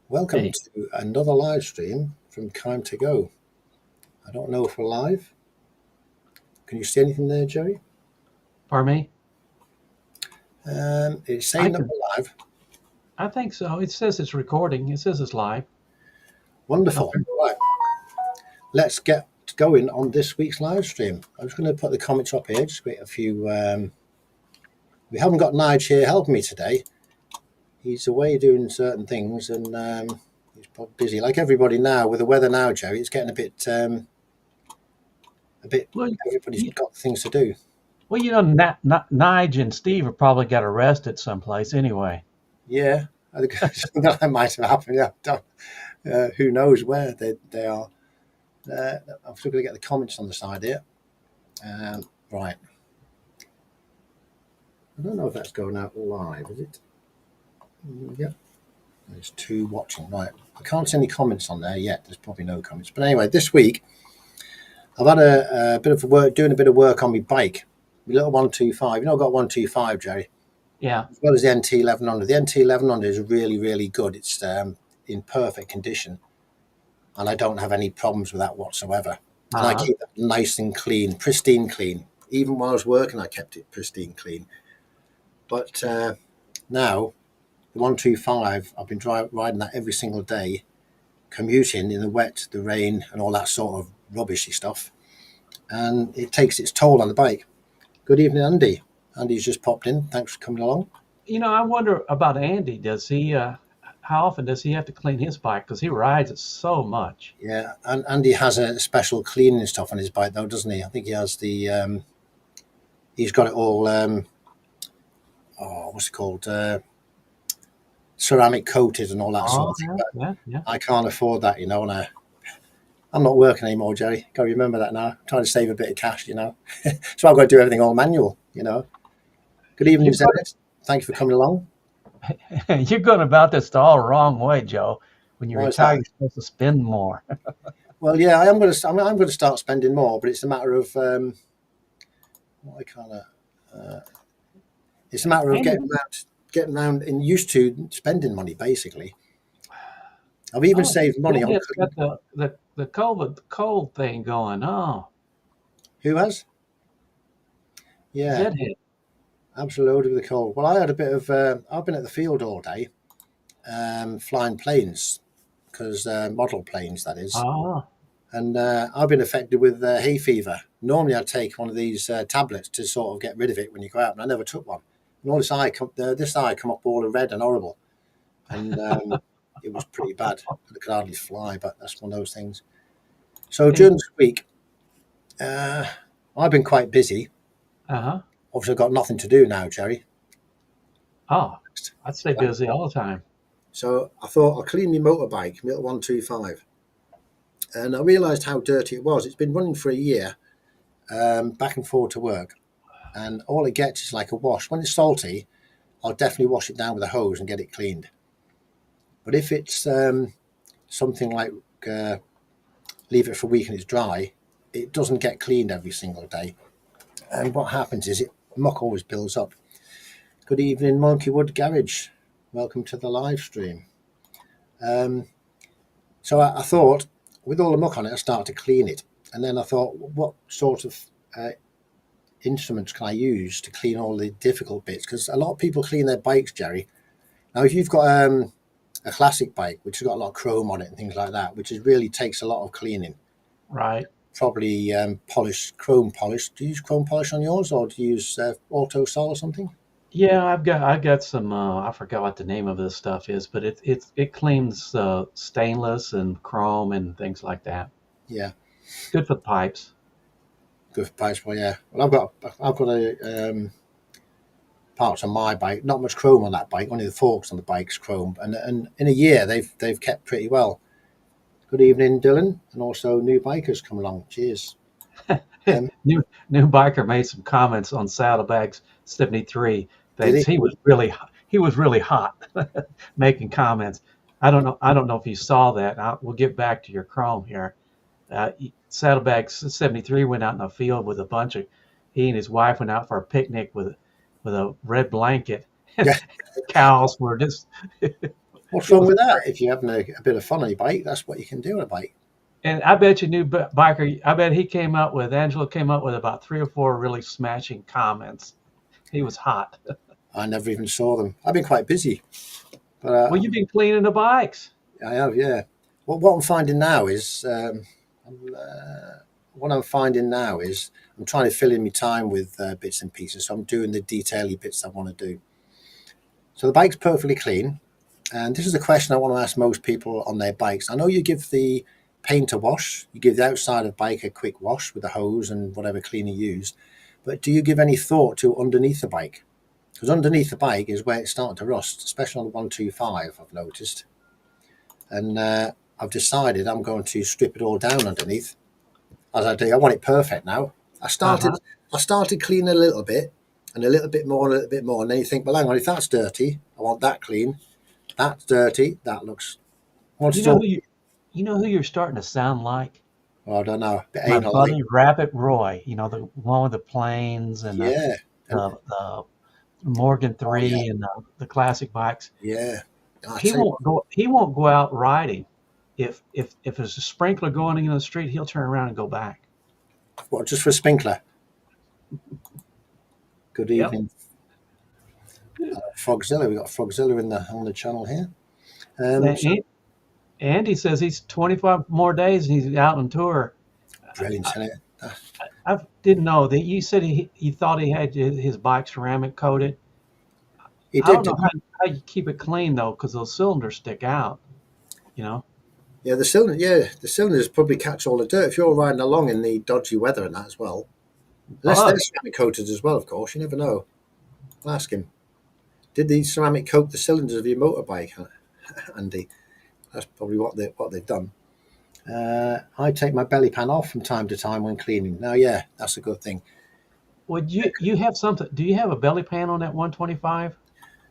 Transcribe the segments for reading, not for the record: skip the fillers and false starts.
Welcome Hey, to another live stream from Kime to Go. I don't know if we're live. Can you see anything there, Jerry? pardon me? It's I saying that can. we're live. I think so. It says it's recording. It says it's live. Wonderful. Okay. Right, let's get going on this week's live stream. I'm just going to put the comments up here. Just wait a few. We haven't got Nige here helping me today. He's away doing certain things, and he's probably busy. Like everybody now with the weather now, Jerry. It's getting a bit. Well, Everybody's you, got things to do. Nige and Steve have probably got arrested someplace anyway. Yeah, I think that might have happened. Yeah, who knows where they are. I'm still going to get the comments on the side here. Right. I don't know if that's going out live, is it? Yep. There's two watching. Right. I can't see any comments on there yet. There's probably no comments. But anyway, this week I've had a bit of work, doing a bit of work on my bike. My little 125. You know, I've got 125, Jerry, Yeah. as well as the NT 1100. The NT 1100 is really, really good. It's in perfect condition, and I don't have any problems with that whatsoever. And I Uh-huh. keep it nice and clean, pristine clean. Even while I was working, I kept it pristine clean. But now, the 125, I've been riding that every single day, commuting in the wet, the rain, and all that sort of rubbishy stuff. And it takes its toll on the bike. Good evening, Andy. Andy's just popped in. Thanks for coming along. I wonder about Andy. How often does he have to clean his bike? Because he rides it so much. Yeah, and Andy has a special cleaning stuff on his bike, though, doesn't he? I think he has he's got it all. What's it called? Ceramic coated and all that sort Oh, of thing. yeah, But yeah, yeah. I can't afford that, and I'm not working anymore, Jerry. Got to remember that now. I'm trying to save a bit of cash. So I've got to do everything all manual. Good evening, You're Zenith. Thank you for coming along. you're going about this the all wrong way, Joe. When you Why is retire, that? you're supposed to spend more. Well, yeah, I am going to. I'm going to start spending more, but it's a matter of what I kind of. It's a matter of Andy, getting around and used to spending money. Basically, I've even oh, saved money on. Zedhead's got the cold thing going. Oh, Who has? Yeah, Zedhead. absolutely with the cold. Well, I had a bit of. I've been at the field all day, flying planes because model planes that is, Oh, and I've been affected with hay fever. Normally, I'd take one of these tablets to sort of get rid of it when you go out, but I never took one. And all this eye come up all red and horrible, and it was pretty bad. I could hardly fly, but that's one of those things. So hey, during this week, uh, I've been quite busy. uh-huh. Obviously, I've got nothing to do now, Jerry. Oh, I'd stay busy all the time. So I thought I'll clean my motorbike, my little 125. And I realised how dirty it was. It's been running for a year, back and forward to work. And all it gets is like a wash. When it's salty, I'll definitely wash it down with a hose and get it cleaned. But if it's something like uh, leave it for a week and it's dry, it doesn't get cleaned every single day. And what happens is muck always builds up. Good evening, Monkeywood Garage. Welcome to the live stream. So I thought, with all the muck on it, I started to clean it. And then I thought, what sort of instruments can I use to clean all the difficult bits? Because a lot of people clean their bikes, Jerry. Now, if you've got a classic bike, which has got a lot of chrome on it and things like that, which really takes a lot of cleaning, Right. probably chrome polish. Do you use chrome polish on yours, or do you use Auto Sol or something? Yeah, I've got some I forgot what the name of this stuff is, but it cleans stainless and chrome and things like that. Yeah, It's good for the pipes. good for pipes. Well, yeah. Well, I've got a parts on my bike. Not much chrome on that bike. Only the forks on the bike's chrome, and in a year they've kept pretty well. Good evening, Dylan, and also new bikers come along. Cheers. Um, New biker made some comments on Saddlebags 73. did Thinks he? he was really hot making comments. I don't know if you saw that. We'll get back to your Chrome here. Saddlebags 73 went out in the field with a bunch of. He and his wife went out for a picnic with a red blanket. Yeah. Cows were just What's It wrong was, with that? If you're having a bit of fun on your bike, that's what you can do on a bike. and I bet you, new biker. I bet Angelo came up with about 3 or 4 really smashing comments. He was hot. I never even saw them. I've been quite busy, but Well, you've been cleaning the bikes. I have, yeah. What I'm finding now is, what I'm finding now is I'm trying to fill in my time with bits and pieces. So I'm doing the detaily bits I want to do. So the bike's perfectly clean. And this is a question I want to ask most people on their bikes. I know you give the paint a wash, you give the outside of the bike a quick wash with a hose and whatever cleaner you use, but do you give any thought to underneath the bike? Because underneath the bike is where it's starting to rust, especially on the 125, I've noticed. And I've decided I'm going to strip it all down underneath, as I do. I want it perfect now. I started, Uh-huh. I started cleaning a little bit, and a little bit more, and a little bit more, and then you think, well, hang on, if that's dirty, I want that clean. That's dirty. That looks. Once You it's know all, who you know who you're starting to sound like? well, I don't know, a bit My anal like, buddy Rabbit Roy. You know, the one with the planes and yeah, and the Morgan oh yeah, 3 and the classic bikes. yeah. I He tell you won't go. He won't go out riding. If there's a sprinkler going in the street, he'll turn around and go back. what, just for a sprinkler. Good Yep. evening, Frogzilla. We got Frogzilla in the on the channel here. So Andy says he's 25 more days and he's out on tour. brilliant, I, isn't it? I didn't know that you said he thought he had his bike ceramic coated. He I did, don't know didn't he? how you keep it clean though, because those cylinders stick out. You know. Yeah, the cylinder. Yeah, the cylinders probably catch all the dirt if you're riding along in the dodgy weather and that as well. Unless they're Bugs. ceramic coated as well, of course. You never know. I'll ask him. Did the ceramic coat the cylinders of your motorbike, Andy? That's probably what they've done. I take my belly pan off from time to time when cleaning. Now, yeah, that's a good thing. Would you have something? Do you have a belly pan on that 125?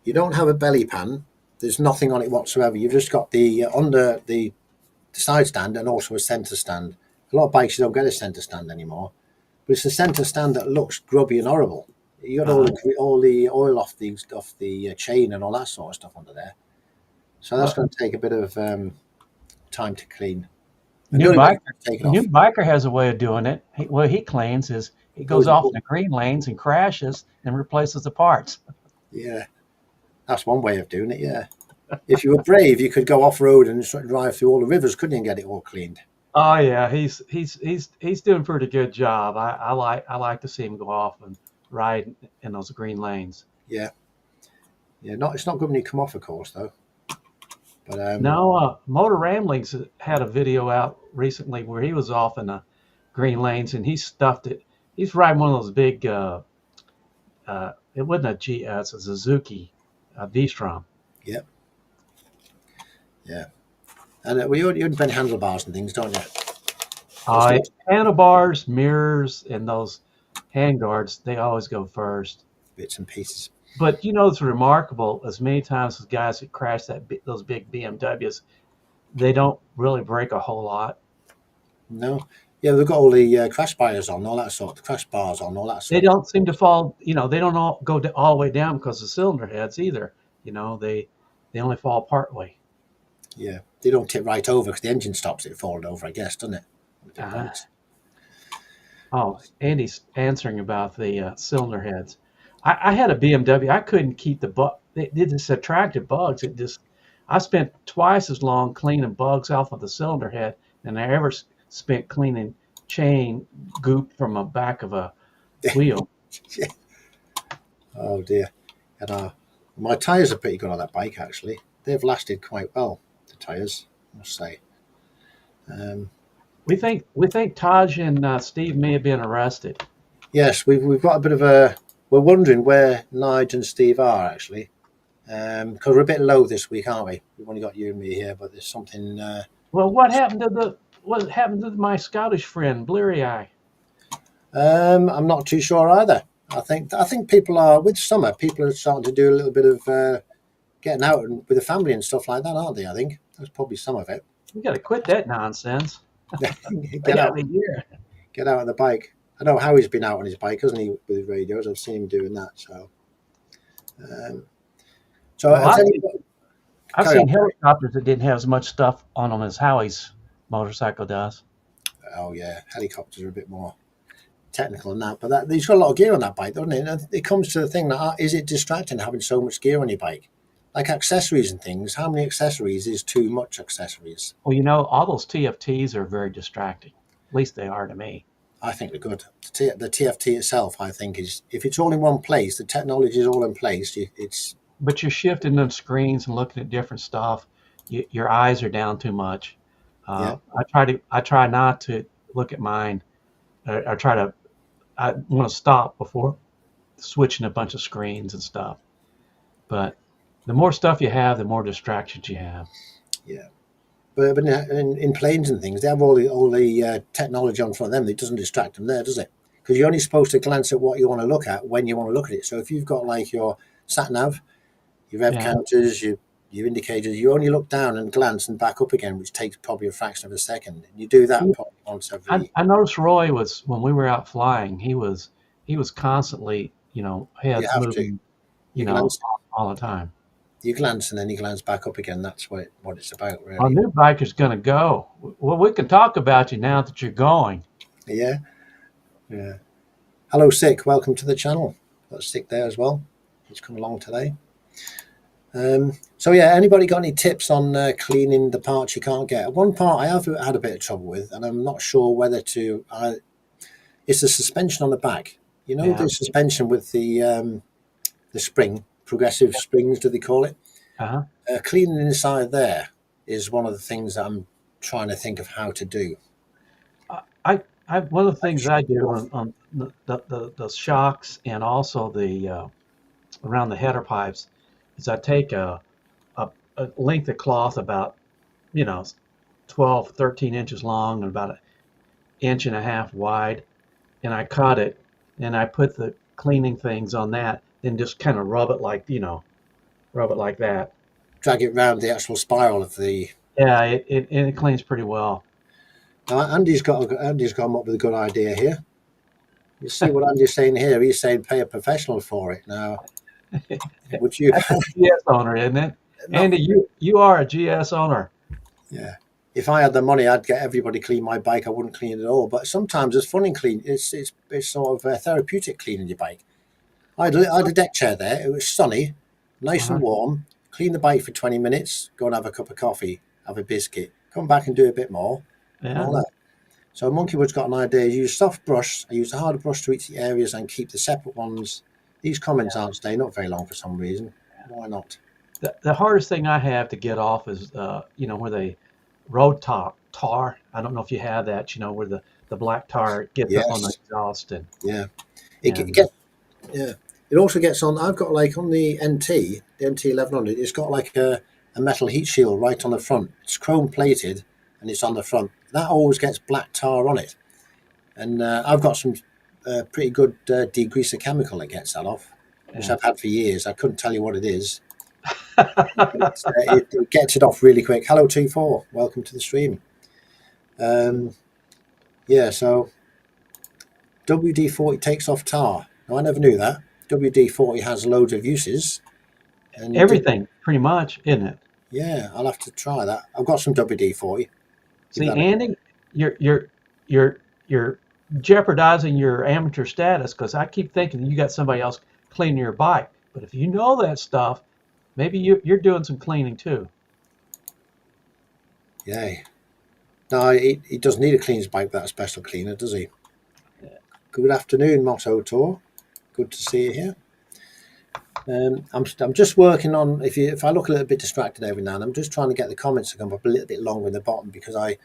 You don't have a belly pan. There's nothing on it whatsoever. You've just got the under the side stand and also a centre stand. A lot of bikes you don't get a centre stand anymore, but it's a centre stand that looks grubby and horrible. You got Uh-huh. all the oil off the chain and all that sort of stuff under there. So that's Well, going to take a bit of time to clean. And the new only way biker to take it new off biker has a way of doing it. What he claims is he goes goes in off the in the green lanes and crashes and replaces the parts. yeah. That's one way of doing it. Yeah. If you were brave, you could go off road and sort of drive through all the rivers, couldn't you, and get it all cleaned? Oh yeah, he's doing a pretty good job. I like to see him go off and ride in those green lanes. Yeah. Yeah. Not it's not good when you come off, of course, though. But Now, Motor Ramblings had a video out recently where he was off in the green lanes and he stuffed it. He's riding one of those big. It wasn't a G. It's a Suzuki V-Strom. yeah, yeah. And well, you invent handlebars and things, don't you? There's no Handlebars, mirrors, and those handguards, they always go first. bits and pieces. But you know, it's remarkable as many times as guys that crash those big BMWs, they don't really break a whole lot. No. Yeah, they've got all the crash bars on, all that sort, the crash bars on, all that They sort. don't seem to fall. They don't all go all the way down because of cylinder heads either. They only fall part way. Yeah, they don't tip right over because the engine stops it falling over, I guess, doesn't it? With it Uh, breaks. oh, Andy's answering about the cylinder heads. I had a BMW. I couldn't keep the bug. They just attracted bugs. I spent twice as long cleaning bugs off of the cylinder head than I ever spent cleaning chain goop from the back of a wheel. Yeah. Oh dear. And my tyres are pretty good on that bike, actually. They've lasted quite well. The tyres, I must say. Um, We think Taj and Steve may have been arrested. yes, we've got a bit of a. We're wondering where Nige and Steve are actually, because we're a bit low this week, aren't we? We've only got you and me here, but there's something. Well, what happened to my Scottish friend Bleary Eye? I'm not too sure either. I think people are with summer. People are starting to do a little bit of getting out with the family and stuff like that, aren't they? I think that's probably some of it. We got to quit that nonsense. They get got out, me here. get out on the bike. I know how he's been out on his bike, hasn't he, with radios? I've seen him doing that. So, Well, I'll tell you what, I've Carry on. seen helicopters that didn't have as much stuff on them as Howie's motorcycle does. Oh yeah, helicopters are a bit more technical than that, but he's got a lot of gear on that bike, doesn't it? And it comes to the thing that is it distracting having so much gear on your bike, like accessories and things? How many accessories is too much accessories? Well, you know, all those TFTs are very distracting. At least they are to me. I think they're good. The TFT itself, I think, is if it's all in one place, the technology is all in place. It's But you're shifting them screens and looking at different stuff. Your eyes are down too much. yeah, I try not to look at mine. I try to. I want to stop before switching a bunch of screens and stuff. But the more stuff you have, the more distractions you have. yeah. But in planes and things, they have all the technology on front of them. It doesn't distract them there, does it? Because you're only supposed to glance at what you want to look at when you want to look at it. So if you've got like your sat nav, your rev Yeah. counters, your indicators, you only look down and glance and back up again, which takes probably a fraction of a second. And you do that probably once every. I noticed Roy was when we were out flying. He was constantly, you know, You heads have to. moving, you You know, glance, all the time. you glance, and then you glance back up again. That's what it's about, Our really. new bike is going to go. Well, we can talk about you now that you're going. Yeah, yeah. Hello, Sick. Welcome to the channel. Got Sick there as well. He's come along today. So yeah, anybody got any tips on cleaning the parts you can't get? One part I have had a bit of trouble with, and I'm not sure whether to. It's the suspension on the back. You know, Yeah. the suspension with the spring, progressive springs, do they call it? Uh-huh. Cleaning inside there is one of the things that I'm trying to think of how to do. I one of the things I do on the shocks and also the around the header pipes is I take a length of cloth about, you know, 12, 13 inches long and about an inch and a half wide, and I cut it and I put the cleaning things on that, then just kind of rub it like, you know, rub it like that. Drag it round the actual spiral of the. Yeah, it cleans pretty well. Now, Andy's come up with a good idea here. You see what Andy's saying here? He's saying pay a professional for it. Now, would you? That's a GS owner, isn't it? Not, Andy, you are a GS owner. yeah. If I had the money, I'd get everybody clean my bike. I wouldn't clean it all. But sometimes it's fun and clean. It's sort of therapeutic cleaning your bike. I had a deck chair there. It was sunny, nice Uh-huh. and warm. Clean the bike for 20 minutes. Go and have a cup of coffee. Have a biscuit. Come back and do a bit more, and Yeah. all that. So Monkeywood's got an idea. Use soft brush. I use a harder brush to each the areas and keep the separate ones. These comments aren't staying up very long for some reason. Why not? The hardest thing I have to get off is, you know, where they road tar. I don't know if you have that, you know, where the black tar gets up on the Yes. exhaust and Yeah. It and gets. Yeah. It also gets on. I've got like on the NT 1100. It's got like a metal heat shield right on the front. It's chrome plated, and it's on the front. That always gets black tar on it. And I've got some pretty good degreaser chemical that gets that off, which yeah. I've had for years. I couldn't tell you what it is. It gets it off really quick. Hello, T4. Welcome to the stream. Yeah, so WD-40 takes off tar. Now, I never knew that. WD-40 has loads of uses. And Everything pretty much, isn't it? yeah, I'll have to try that. I've got some WD-40. Give See, that a Andy, you're jeopardizing your amateur status because I keep thinking you got somebody else cleaning your bike. But if you know that stuff, maybe you're doing some cleaning too. Yay. No, he doesn't need a cleans bike without a special cleaner, does he? Good afternoon, Motto Tour. Good to see you here. I'm just working on. If I look a little bit distracted every now and I'm just trying to get the comments to come up a little bit longer in the bottom because I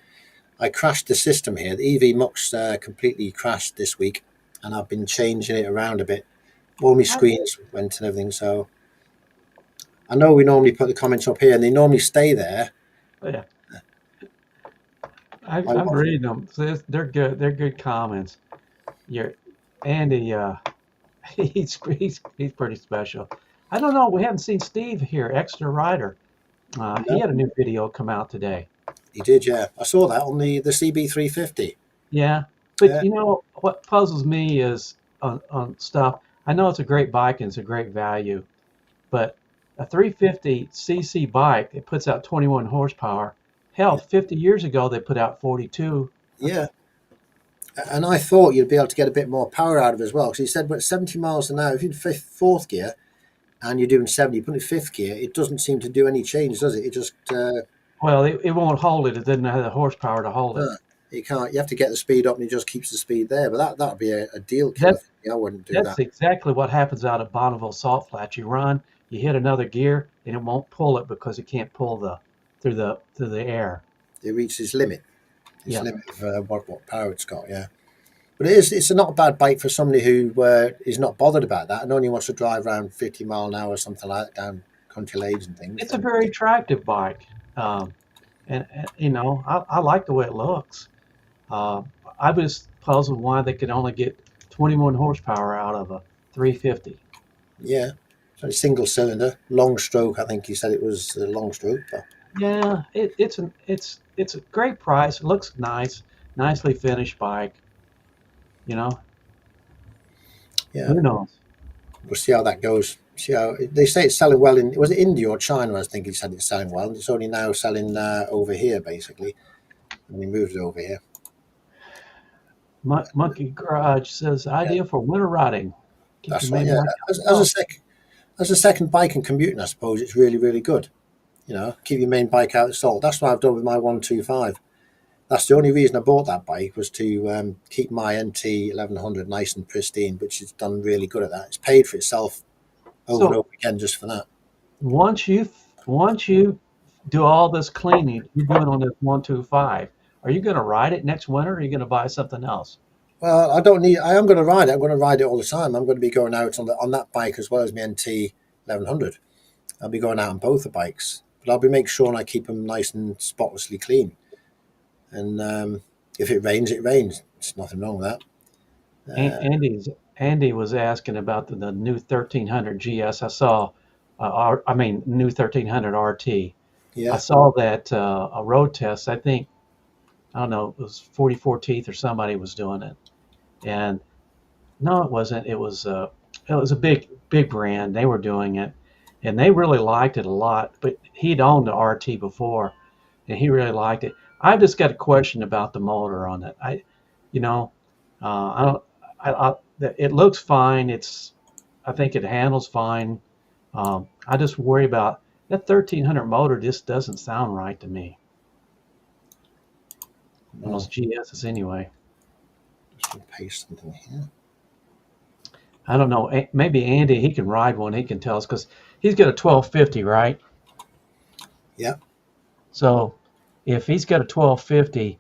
crashed the system here. The EV Mux completely crashed this week, and I've been changing it around a bit. All my screens went and everything. So I know we normally put the comments up here, and they normally stay there. Yeah, I'm reading them. So they're good. They're good comments. You're Andy. He's pretty special. I don't know. We haven't seen Steve here, Extra Rider. He had a new video come out today. He did, yeah. I saw that on the CB350. Yeah, but you know what puzzles me is on stuff. I know it's a great bike and it's a great value, but a 350cc bike, it puts out 21 horsepower. Hell, Yeah. 50 years ago, they put out 42. Yeah. And I thought you'd be able to get a bit more power out of it as well. Because he said, but 70 miles an hour, if you're in fourth gear and you're doing 70, you put it in fifth gear, it doesn't seem to do any change, does it? It just, Well, it won't hold it. It doesn't have the horsepower to hold it. no, you can't. You have to get the speed up and it just keeps the speed there. But that'd be a deal killer That for me. I wouldn't do that's that. exactly what happens out of Bonneville Salt Flats. You run, you hit another gear, and it won't pull it because it can't pull through the air. It reaches its limit. Its Yeah. limit of what power it's got, yeah. But it's a not a bad bike for somebody who is not bothered about that and only wants to drive around 50 mile an hour or something like that down country lanes and things. It's a very attractive bike, and I like the way it looks. Uh, I was puzzled why they could only get 21 horsepower out of a 350. Yeah. So it's single cylinder, long stroke. I think he said it was a long stroke. But Yeah, it's a great price. It looks nice, nicely finished bike. You know, yeah, who knows? we'll see how that goes. See how they say it's selling well in, was it India or China? I think he said it's selling well. It's only now selling over here basically, and we moved it over here. Monkey Garage says Yeah, ideal for winter riding. Keep that's your right. main Yeah, bike as a out. second bike and commuting, I suppose it's really really good. You know, keep your main bike out of the salt. That's what I've done with my 125. That's the only reason I bought that bike was to keep my NT 1100 nice and pristine, which it's done really good at that. It's paid for itself over and So over again just for that. once you do all this cleaning you're doing on this 125, are you going to ride it next winter? Or are you going to buy something else? Well, I don't need. I am going to ride it. I'm going to ride it all the time. I'm going to be going out on that bike as well as my NT 1100. I'll be going out on both the bikes, but I'll be making sure I keep them nice and spotlessly clean. And if it rains, it rains. There's nothing wrong with that. Andy was asking about the new 1300 GS. I saw, new 1300 RT. I Yeah, saw that a road test. I don't know, it was 44 Teeth or somebody was doing it, and no, it wasn't. It was a big brand. They were doing it, and they really liked it a lot. But he'd owned the RT before, and he really liked it. I just got a question about the motor on it. You know, I don't. It looks fine. I think it handles fine. I just worry about that 1300 motor. Just doesn't sound right to me. On those no, GSs anyway. just going to paste something here. I don't know. Maybe Andy, he can ride one. He can tell us because he's got a 1250, right? Yeah, So if he's got a 1250,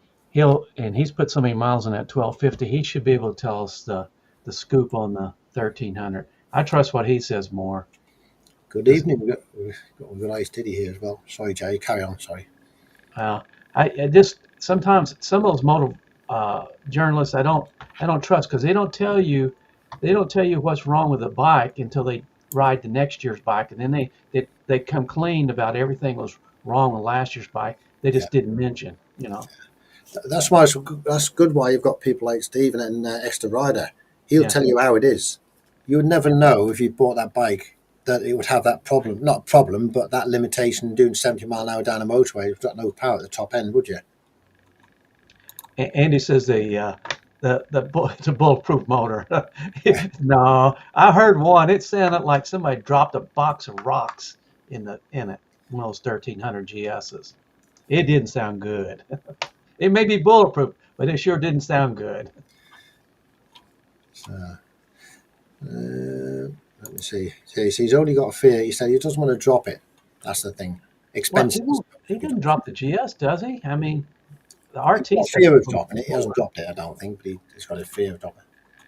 he's put so many miles on that 1250, he should be able to tell us the scoop on the 1300. I trust what he says more. good 'Cause, evening. We've got a good ice Diddy here as well. Sorry, Jay. Carry on. Sorry. uh, I just sometimes some of those motor journalists I don't trust because they don't tell you what's wrong with the bike until they ride the next year's bike, and then they come clean about everything was wrong with last year's bike. They Yeah, just didn't mention. that's why that's good. Why you've got people like Stephen and Esther Ryder. He'll Yeah. tell you how it is. You would never know if you bought that bike that it would have that problem. Not a problem, but that limitation doing 70 mile an hour down a motorway. You've got no power at the top end, would you? Andy says it's a bulletproof motor. No, I heard one. It sounded like somebody dropped a box of rocks in it. One of those 1300 GSs. It didn't sound good. It may be bulletproof, but it sure didn't sound good. So, let me see. So he's only got a fear. He said he doesn't want to drop it. That's the thing. Well, Expensive. he didn't drop the GS, does he? I mean, the He's RT got a says fear it's of going to dropping it. He pull hasn't it. dropped it, I don't think, but he's got a fear of dropping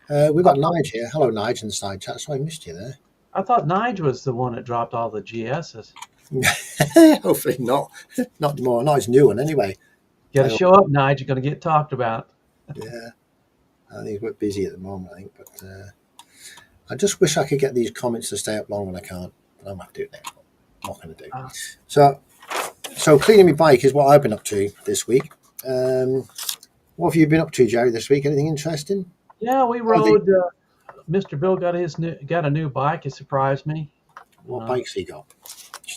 it. We've I got thought, Nige here. Hello, Nige, in the side chat. Sorry, I missed you there. I thought Nige was the one that dropped all the GSs. Hopefully not. Not more. Nige's new one anyway. You got I to hope, show up, Nige. You're going to get talked about. yeah, I think he's a bit busy at the moment, I think. But I just wish I could get these comments to stay up long when I can't. But I'm going to have to do it next one. I'm not going to do. Uh, So cleaning my bike is what I've been up to this week. What have you been up to, Jerry, this week? Anything interesting? yeah, we Oh, rode. Mr. Bill got a new bike. It surprised me. what Uh, bikes he got?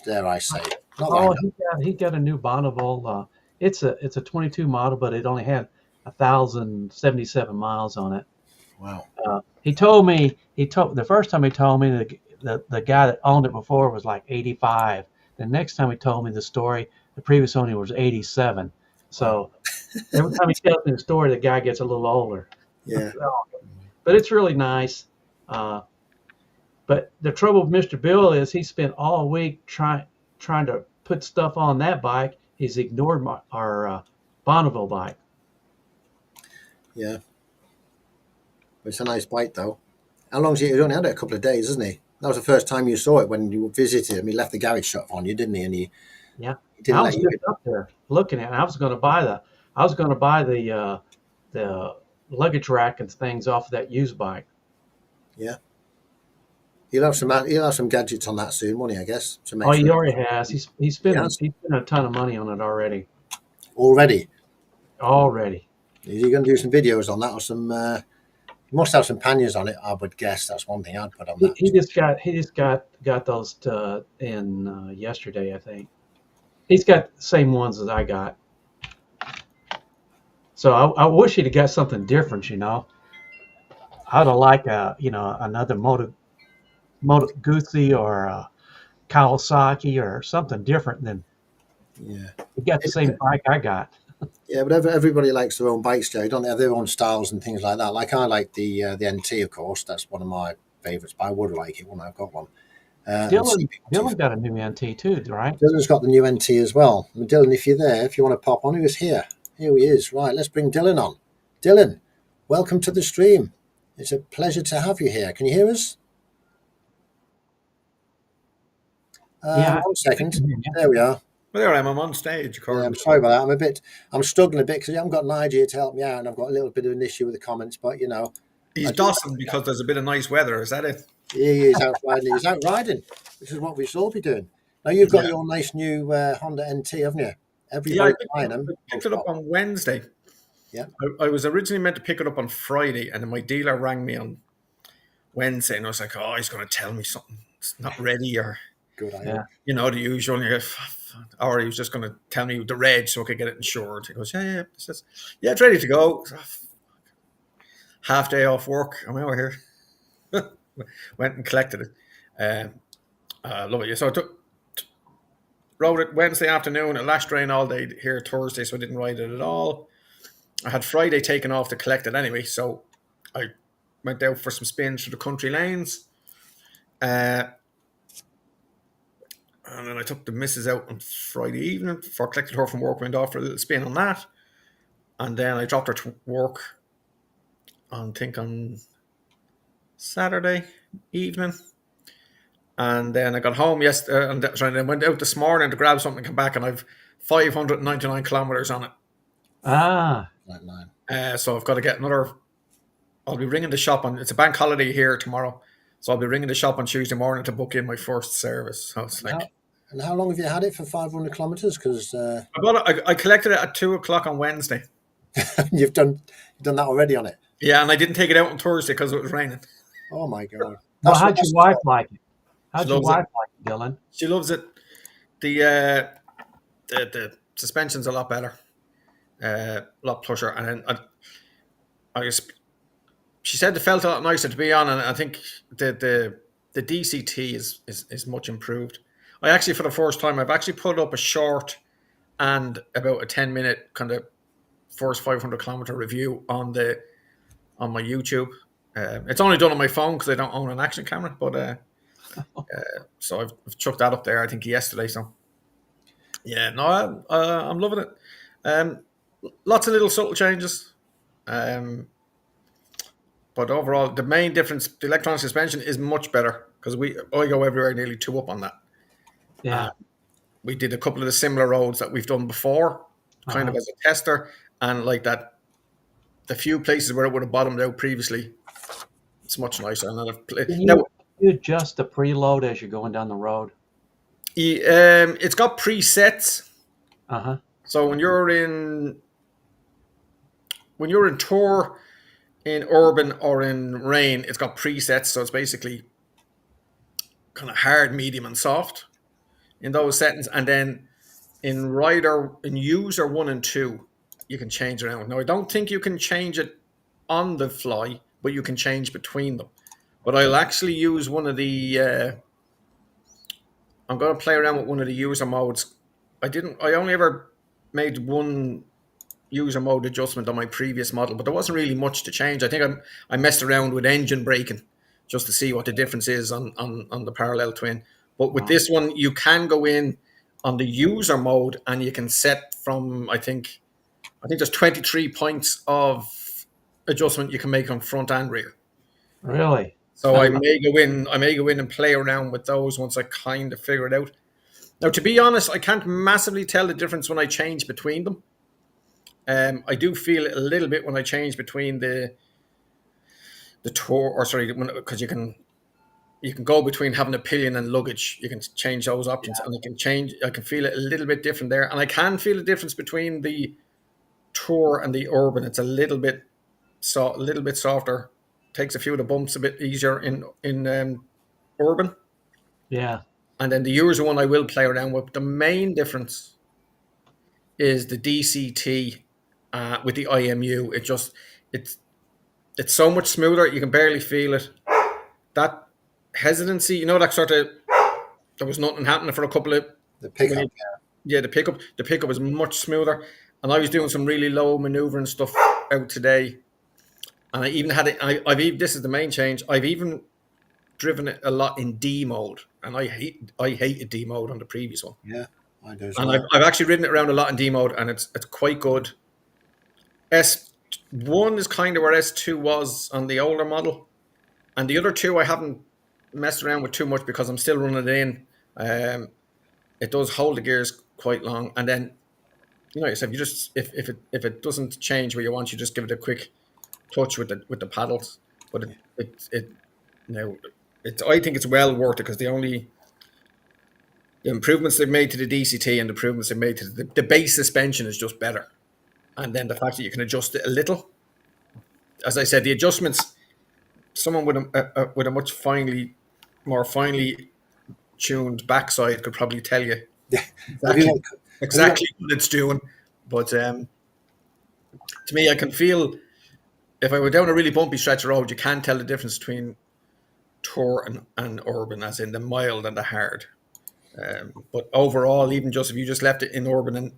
dare I say. Not Oh, like that. he got a new Bonneville. It's a 22 model, but it only had 1,077 miles on it. Wow. He told the first time he told me the guy that owned it before was like 85. The next time he told me the story, the previous owner was 87. Wow. So every time he tells me the story, the guy gets a little older. Yeah. But it's really nice. Uh, but the trouble with Mr. Bill is he spent all week trying to put stuff on that bike. He's ignored our Bonneville bike. Yeah. It's a nice bike, though. How long's he? He's only had it a couple of days, isn't he? That was the first time you saw it when you visited him. He left the garage shut on you, didn't he? And Yeah, he I didn't let was you. just up there looking at it. I was going to buy the luggage rack and things off of that used bike. Yeah. He'll have some gadgets on that soon, won't he? I guess to make Oh, he sure already has. He's he spent has a ton of money on it already. already. Already. Is he going to do some videos on that or some? He must have some panniers on it. I would guess that's one thing I'd put on that. He just got those in yesterday, I think. He's got the same ones as I got. So I wish he'd have got something different. I'd have liked another Moto Guzzi or Kawasaki or something different than Yeah. he got the same bike I got. Yeah, but everybody likes their own bikes, Joe. Don't they have their own styles and things like that? Like I like the NT, of course. That's one of my favourites. But I would like it when I've got one. And Dylan got a new NT too, right? Dylan's got the new NT as well. And Dylan, if you're there, if you want to pop on, who's here? Here he is. Right, let's bring Dylan on. Dylan, welcome to the stream. It's a pleasure to have you here. Can you hear us? Yeah. 1 second. There we are. Well, there I am. I'm on stage. Yeah, I'm sorry about that. I'm struggling a bit because I haven't got Nigel to help me out, and I've got a little bit of an issue with the comments. But he's dodging because there's a bit of nice weather. Is that it? he is out riding. He's out riding, which is what we should all be doing. Now you've got your nice new Honda NT, haven't you? Everybody's buying them. I picked it up on Wednesday. Yeah. I was originally meant to pick it up on Friday, and then my dealer rang me on Wednesday, and I was like, "Oh, he's going to tell me something. It's not ready, or Good idea. the usual." Or he was just going to tell me the reg so I could get it insured. He goes, "Yeah, it's ready to go." Half day off work, I'm out here. Went and collected it. Love it. So I rode it Wednesday afternoon. It lashed rain all day here Thursday, so I didn't ride it at all. I had Friday taken off to collect it anyway, so I went out for some spins through the country lanes. And then I took the missus out on Friday evening before I collected her from work, went off for a little spin on that. And then I dropped her to work on Saturday evening. And then I got home yesterday and then went out this morning to grab something and come back, and I've 599 kilometers on it. Ah. So I've got to get another. I'll be ringing the shop it's a bank holiday here tomorrow. So I'll be ringing the shop on Tuesday morning to book in my first service. So it's like. And how long have you had it for 500 kilometers? Because I collected it at 2:00 on Wednesday. you've done that already on it. Yeah, and I didn't take it out on Thursday because it was raining. Oh my god! Well, how'd your wife like it? How'd your wife like it, Dylan? She loves it. The suspension's a lot better, a lot plusher, and then I guess she said it felt a lot nicer to be on, and I think the DCT is much improved. I actually, for the first time, I've actually put up a short and about a 10-minute kind of first 500 kilometer review on my YouTube. It's only done on my phone because I don't own an action camera, but so I've chucked that up there, I think yesterday. So yeah, no, I'm loving it. Lots of little subtle changes. But overall, the main difference, the electronic suspension is much better because I go everywhere nearly 2 up on that. Yeah. We did a couple of the similar roads that we've done before, kind of as a tester, and like that, the few places where it would have bottomed out previously, it's much nicer. Can you adjust the preload as you're going down the road? It's got presets. So when you're in tour, in urban or in rain, it's got presets. So it's basically kind of hard, medium, and soft. in those settings, and then in user 1 and 2, you can change around. Now I don't think you can change it on the fly, but you can change between them. But I'll actually use one of the. I'm going to play around with one of the user modes. I only ever made one user mode adjustment on my previous model, but there wasn't really much to change. I think I messed around with engine braking just to see what the difference is on the parallel twin. But with this one, you can go in on the user mode and you can set from I think there's 23 points of adjustment you can make on front and rear. Really? So I may go in and play around with those once I kind of figure it out. Now, to be honest, I can't massively tell the difference when I change between them. I do feel it a little bit when I change between the tour, or sorry, because you can go between having a pillion and luggage. You can change those options, and I can feel it a little bit different there, and I can feel the difference between the tour and the urban. It's a little bit softer. Takes a few of the bumps a bit easier in urban. Yeah. And then the user one I will play around with. The main difference is the DCT with the IMU. It's so much smoother. You can barely feel it. That hesitancy, that sort of, there was nothing happening for a couple of The pickup, the pickup is much smoother. And I was doing some really low maneuvering stuff out today, and I even had it. This is the main change. I've even driven it a lot in D mode, and I hated D mode on the previous one. Yeah, I do. And I've actually ridden it around a lot in D mode, and it's quite good. S1 is kind of where S2 was on the older model, and the other two I haven't messed around with too much because I'm still running it in. It does hold the gears quite long, and then if you just if it doesn't change where you want, you just give it a quick touch with the paddles. But I think it's well worth it because the improvements they've made to the DCT and the improvements they've made to the base suspension is just better. And then the fact that you can adjust it a little. As I said, the adjustments, someone with a much more finely tuned backside could probably tell you exactly what it's doing. But to me, I can feel if I were down a really bumpy stretch of road, you can tell the difference between tour and urban, as in the mild and the hard. But overall, even just if you just left it in urban in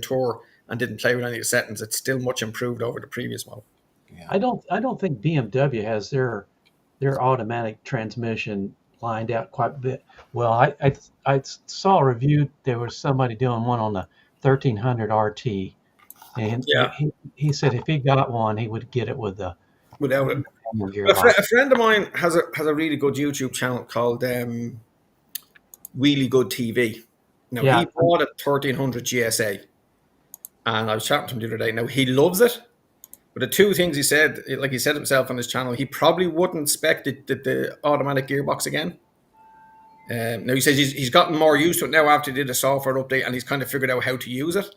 tour and didn't play with any of the settings, it's still much improved over the previous model. Yeah. I don't think BMW has their automatic transmission lined out quite a bit. Well, I saw a review. There was somebody doing one on the 1300 RT, and he said if he got one, he would get it without it. A friend of mine has a really good YouTube channel called Really Good TV. Now he bought a 1300 GSA, and I was chatting to him the other day. Now he loves it, but the two things he said, like he said himself on his channel, he probably wouldn't expect the automatic gearbox again. Now he says he's gotten more used to it now after he did a software update, and he's kind of figured out how to use it.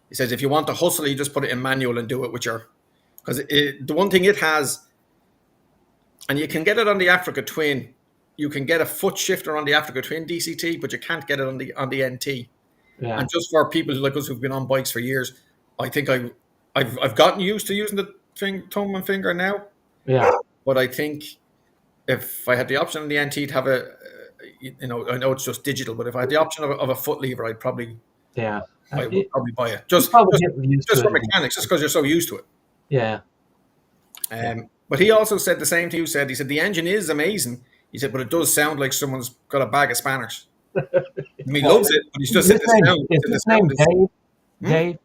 He says if you want to hustle, you just put it in manual and do it with because the one thing it has, and you can get it on the Africa Twin. You can get a foot shifter on the Africa Twin DCT, but you can't get it on the NT. Yeah. And just for people like us who've been on bikes for years, I think I've gotten used to using the thumb and finger now. Yeah. But I think if I had the option on the NT to have I know it's just digital, but if I had the option of a foot lever, I'd probably I would probably buy it. Just for mechanics, just because you're so used to it. Yeah. But he also said the same thing you said. He said the engine is amazing. He said, but it does sound like someone's got a bag of spanners. He loves it, but he's just said the sound. Is his name Dave? Dave?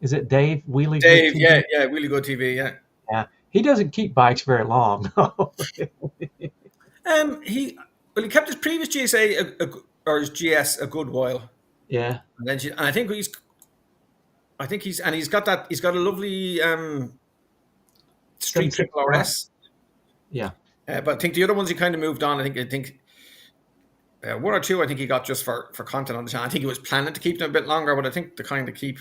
Is it Dave Wheelie? Dave, yeah, Wheelie Good TV, yeah. Yeah, he doesn't keep bikes very long. He kept his previous GSA or his GS a good while. Yeah, and I think he's got a lovely Street Triple RS. Yeah. But I think the other ones he kind of moved on. I think one or two I think he got just for content on the channel. I think he was planning to keep them a bit longer, but I think to kind of keep.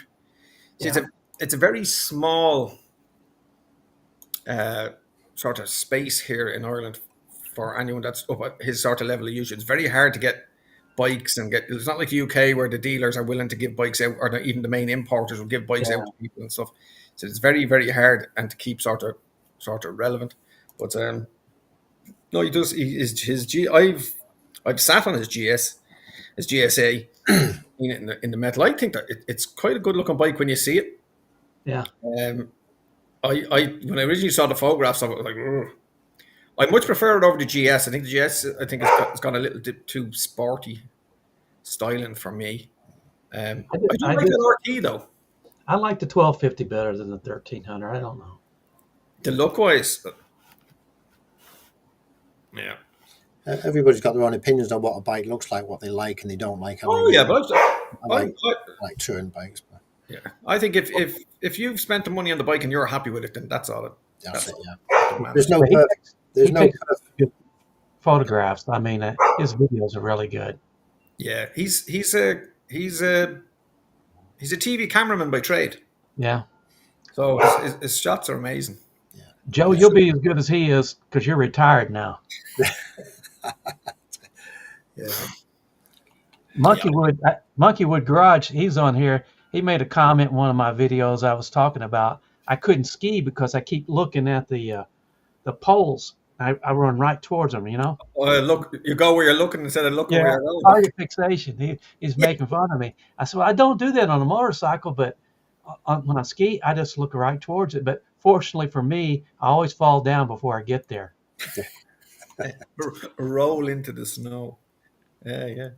See, it's a very small sort of space here in Ireland for anyone that's up at his sort of level of usage. It's very hard to get bikes and get. It's not like the UK where the dealers are willing to give bikes out, or even the main importers will give bikes out to people and stuff. So it's very, very hard and to keep sort of relevant. But no, he does. His G. I've sat on his GSA, seen it in the metal. I think that it's quite a good looking bike when you see it. Yeah. I when I originally saw the photographs of it, I was like, ugh. I much prefer it over the GS. I think the GS, it's got a little bit too sporty styling for me. I do like the RT though. I like the 1250 better than the 1300. I don't know. The look wise, yeah. Everybody's got their own opinions on what a bike looks like, what they like and they don't like. But I like touring bikes. But yeah, I think if you've spent the money on the bike and you're happy with it, then that's all. That's it. Yeah. There's no perfect. There's no perfect photographs. I mean, his videos are really good. Yeah, he's a TV cameraman by trade. Yeah. So his shots are amazing. Yeah. Joe, you'll be as good as he is because you're retired now. Yeah. Monkeywood Garage, he's on here. He made a comment in one of my videos I was talking about. I couldn't ski because I keep looking at the poles. I run right towards them, you know. Look, you go where you're looking instead of looking where you're going. Target fixation. He's making fun of me. I said, well, I don't do that on a motorcycle, but when I ski, I just look right towards it. But fortunately for me, I always fall down before I get there. Roll into the snow. Yeah.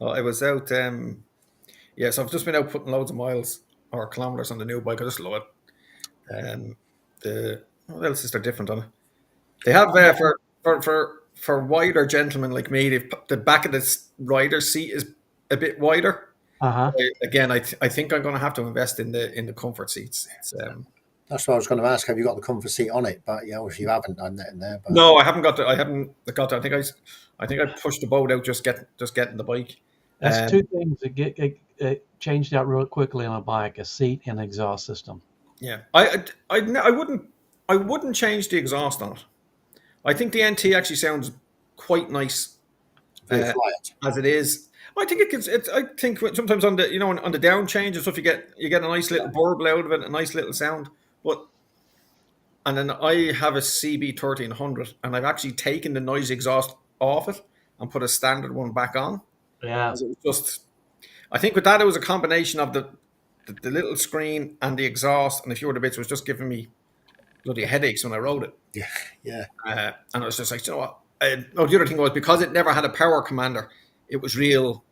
Well, I was out. So I've just been out putting loads of miles or kilometers on the new bike. I just love it. What else is there different on it? They have for wider gentlemen like me. The back of the rider's seat is a bit wider. Again, I think I'm going to have to invest in the comfort seats. That's what I was going to ask. Have you got the comfort seat on it? But yeah, if you haven't done that in there. But... No, I haven't got the. I haven't got the. I think I pushed the boat out just getting the bike. That's two things that get changed out real quickly on a bike: a seat and exhaust system. Yeah, I wouldn't change the exhaust on it. I think the NT actually sounds quite nice as it is. I think it gets. I think sometimes on the down change and stuff, you get a nice little burble out of it, a nice little sound. And then I have a CB 1300, and I've actually taken the noise exhaust off it and put a standard one back on. Yeah. It was I think with that it was a combination of the little screen and the exhaust and a few other bits was just giving me bloody headaches when I rode it. Yeah. And I was just like, you know what? The other thing was because it never had a power commander, it was real.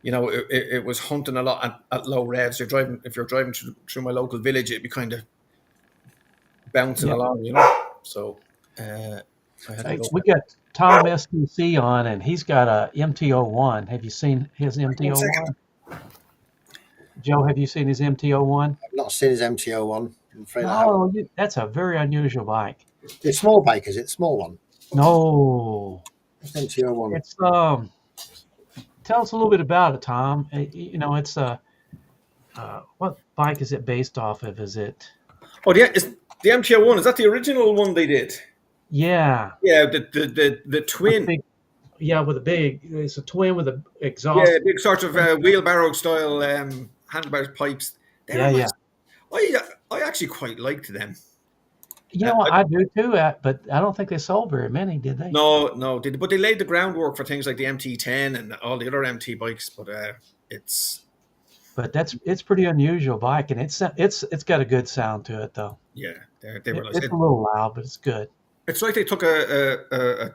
It was hunting a lot at low revs. If you're driving through my local village, it'd be kind of bouncing along, So we got Tom STC on, and he's got a MT-01. Have you seen his MT-01? Joe, have you seen his MT-01? I've not seen his MT-01. I'm afraid no, that's a very unusual bike. It's a small bike, is it? Small one? No. It's MT-01. It's tell us a little bit about it, Tom. It's what bike is it based off of? Is it? Oh, yeah, it's the MT-01. Is that the original one they did? Yeah. Yeah, the twin. With a big. It's a twin with a exhaust. Yeah, big sort of wheelbarrow style handlebar pipes. Yeah. I actually quite liked them. I do too, but I don't think they sold very many, did they? No, but they laid the groundwork for things like the MT-10 and all the other MT bikes. But it's pretty unusual bike, and it's got a good sound to it though. Yeah, they were. It's a little loud, but it's good. It's like they took a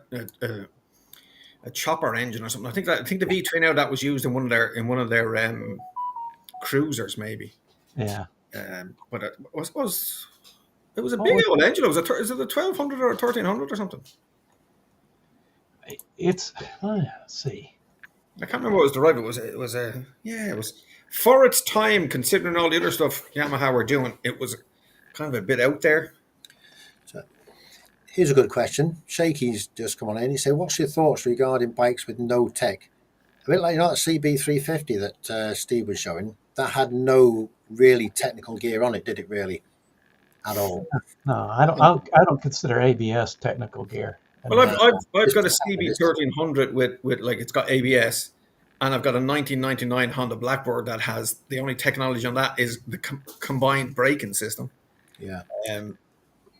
chopper engine or something. I think the V-twin now that was used in one of their cruisers maybe. Yeah. But it was a big old engine. Is it a 1200 or a 1300 or something? Let's see. I can't remember what was the right. It was for its time, considering all the other stuff Yamaha were doing. It was kind of a bit out there. So, here's a good question. Shaky's just come on in. He said, "What's your thoughts regarding bikes with no tech?" A bit like the CB350 that Steve was showing. That had no really technical gear on it, did it? Really, at all? No, I don't consider ABS technical gear. And, Well, I've this got a just happened this- CB1300 with like it's got ABS, and I've got a 1999 Honda Blackbird that has the only technology on that is the combined braking system. Yeah.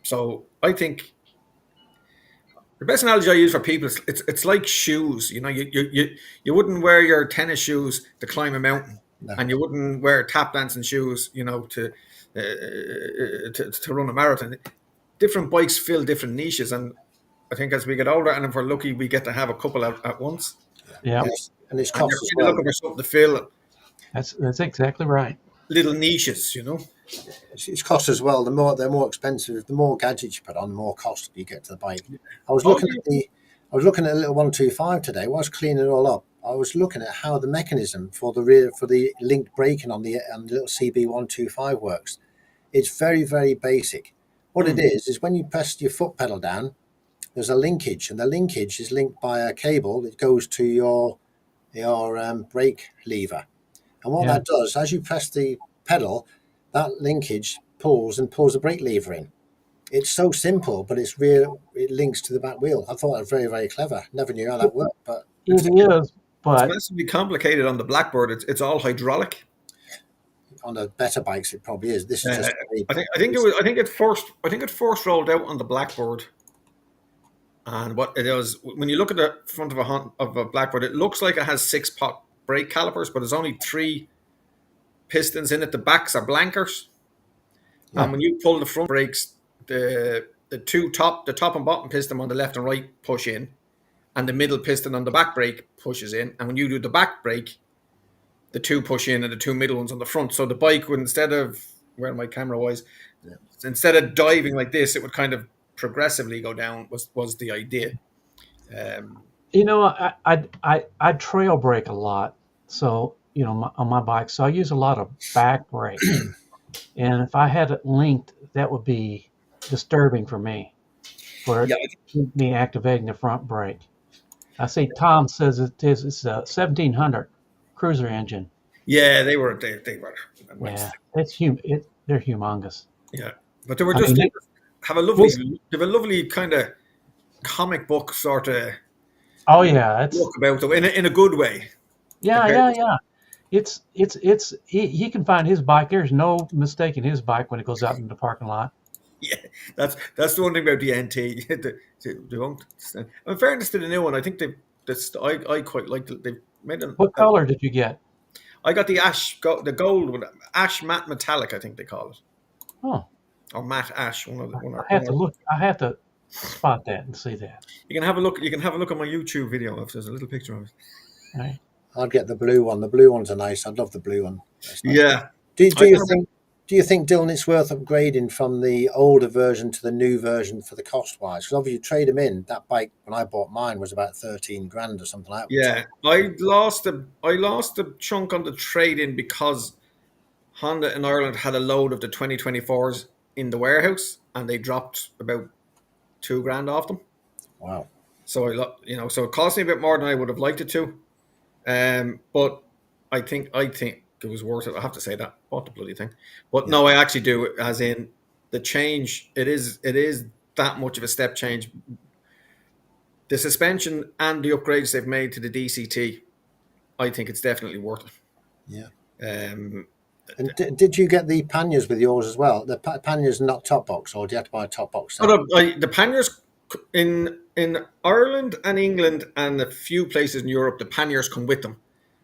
So I think the best analogy I use for people is it's like shoes. You know, you wouldn't wear your tennis shoes to climb a mountain, No. and you wouldn't wear tap dancing shoes, you know, to run a marathon. Different bikes fill different niches, and I think as we get older, and if we're lucky, we get to have a couple at once. Yeah, And it's And cost you're as kind of well. looking for something to fill that's exactly right. little niches, you know. It's cost as well. They're more expensive. The more gadgets you put on, the more cost you get to the bike. I was Oh, looking at a little 125 today. While I was cleaning it all up, I was looking at how the mechanism for the linked braking on the little CB125 works. It's very, very basic. What it is when you press your foot pedal down, there's a linkage, and the linkage is linked by a cable that goes to your brake lever. And what Yeah. that does, as you press the pedal, that linkage pulls the brake lever in. It's so simple, but it's real. It links to the back wheel. I thought it was very, very clever. Never knew how that worked, but It is, It's but massively complicated on the Blackbird. It's all hydraulic. on the better bikes, it probably is. This is just. I think it first rolled out on the Blackbird. And what it is, when you look at the front of a Blackbird, it looks like it has 6-pot brake calipers, but there's only 3 pistons in it. The backs are blankers, and when you pull the front brakes, the top and bottom piston on the left and right push in, and the middle piston on the back brake pushes in. And when you do the back brake, the 2 push in and the 2 middle ones on the front. So the bike would, instead of where my camera was, instead of diving like this, it would kind of progressively go down. Was the idea? you know, I trail brake a lot, so you know, on my bike, so I use a lot of back brake, and if I had it linked, that would be disturbing for me, for Yeah. me activating the front brake. I see Tom says it's a 1700 cruiser engine. Yeah, they were. Yeah, they're humongous. Yeah, but they were I just mean, they have a lovely kind of comic book sort of Oh yeah, it's look about them in a good way. yeah. It's he can find his bike. There's no mistaking his bike when it goes out in the parking lot. Yeah, that's the one thing about the NT. They won't. In fairness to the new one, I think I quite like it. They've made them. What color did you get? I got the the gold one, ash matte metallic. I think they call it, Oh, or matte ash. I have to look. I have to spot that and see that. You can have a look. You can have a look at my YouTube video if there's a little picture of it. Right. I'd get the blue one. The blue ones are nice. I'd love the blue one. Nice. Yeah. Do you think, Dylan, it's worth upgrading from the older version to the new version for the cost wise? Because obviously you trade them in. That bike when I bought mine was about 13 grand or something like that. Yeah, I lost a chunk on the trade-in because Honda in Ireland had a load of the 2024s in the warehouse, and they dropped about 2 grand off them. Wow. So so it cost me a bit more than I would have liked it to, but I think it was worth it. I have to say that. Bought the bloody thing, but no, I actually do. As in the change, it is that much of a step change. The suspension and the upgrades they've made to the DCT, I think it's definitely worth it. Yeah. Um, And did you get the panniers with yours as well? The panniers not top box, or do you have to buy a top box? the panniers in Ireland and England and a few places in Europe, the panniers come with them.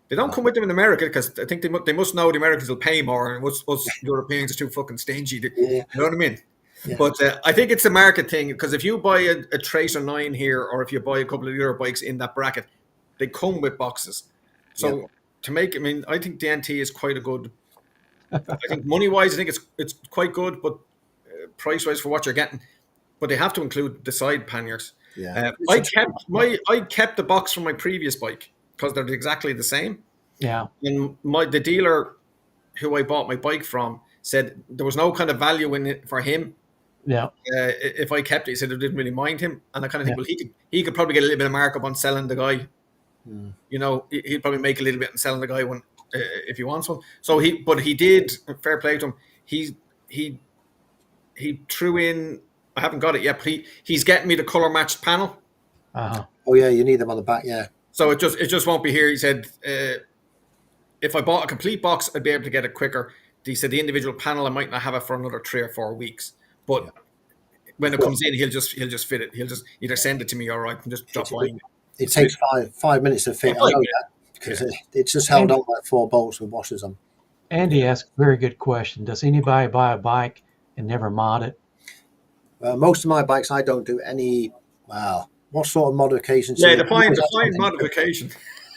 They don't come with them in America because I think they must know the Americans will pay more, and us Europeans are too fucking stingy. You know what I mean? Yeah. But I think it's a market thing, because if you buy a Tracer 9 here, or if you buy a couple of Euro bikes in that bracket, they come with boxes. So I think the NT is quite a good. I think money-wise, I think it's quite good, but price-wise for what you're getting. But they have to include the side panniers. Yeah. I kept the box from my previous bike because they're exactly the same. Yeah. And the dealer who I bought my bike from said there was no kind of value in it for him. Yeah. If I kept it, he said it didn't really mind him. And I kind of think, well, he could probably get a little bit of markup on selling the guy. You know, he'd probably make a little bit on selling the guy when if he wants one. So he did. Fair play to him. He threw in. I haven't got it yet, but he's getting me the color matched panel. Uh-huh. Oh yeah, you need them on the back. Yeah, So it just won't be here. He said if I bought a complete box, I'd be able to get it quicker. He said the individual panel, I might not have it for another 3 or 4 weeks, yeah. but when it Well, comes in, he'll just fit it. He'll just either yeah. send it to me or I can just drop It, by. it takes 5 minutes to fit. I know that because Yeah. it's just held And on like 4 bolts with washers on. Andy asked a very good question. Does anybody buy a bike and never mod it? Most of my bikes, I don't do any. Well, what sort of modifications? Yeah, To it? I define always add something to it. modification.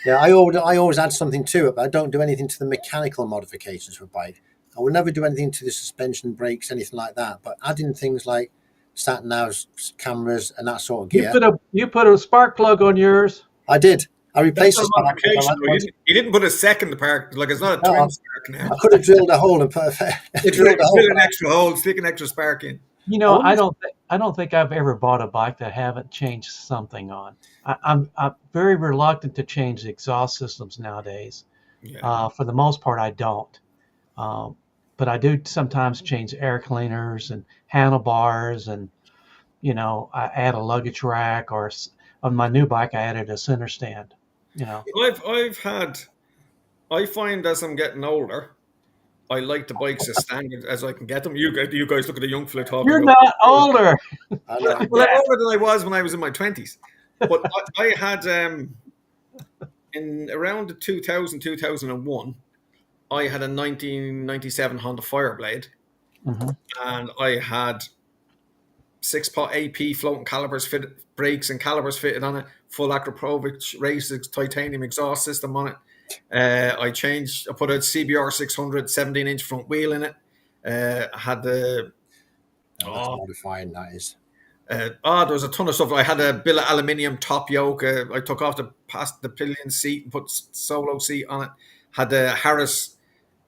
Yeah, I always add something to it, but I don't do anything to the mechanical modifications for a bike. I will never do anything to the suspension, brakes, anything like that. But adding things like sat navs, cameras, and that sort of You gear, put a spark plug on yours. I did. I That's replaced not the a spark plug on modification. that Though. one. You didn't put a second part. Like it's not a twin No, spark now. I could have drilled a hole and put It's drilled a hole. drill an extra hole, stick an extra spark in. You I know, wonder I don't think I've ever bought a bike that haven't changed something on. I'm very reluctant to change the exhaust systems nowadays. Yeah. For the most part, I don't. Um, but I do sometimes change air cleaners and handlebars, and I add a luggage rack, or on my new bike, I added a center stand. You know, I find as I'm getting older, I like the bikes as standard as I can get them. You guys look at the young fella talking you're about. not older. I know. Well, I'm older than I was when I was in my 20s. But I had in around 2000, 2001, I had a 1997 Honda Fireblade, Mhm. and I had 6-pot AP floating calipers fitted, brakes and calipers fitted on it, full Akropovich races titanium exhaust system on it. I put a CBR 600 17-inch front wheel in it. I had the Oh, that's modifying. That is. there was a ton of stuff. I had a billet aluminium top yoke. I took off the pillion seat and put solo seat on it. Had the Harris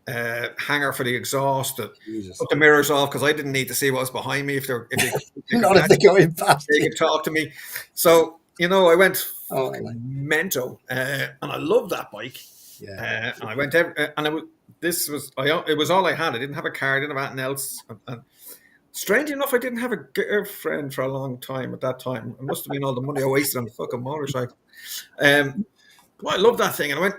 hanger for the exhaust. Jesus. Put the mirrors off because I didn't need to see what was behind me. If Not if they're going past they you. could talk to me. So I went Oh, fucking like, mental, and I loved that bike. yeah. And I went and it was all I had. I didn't have a car. I didn't have anything else. And strangely enough, I didn't have a girlfriend for a long time at that time. It must have been all the money I wasted on the fucking motorcycle. Well, I loved that thing, and I went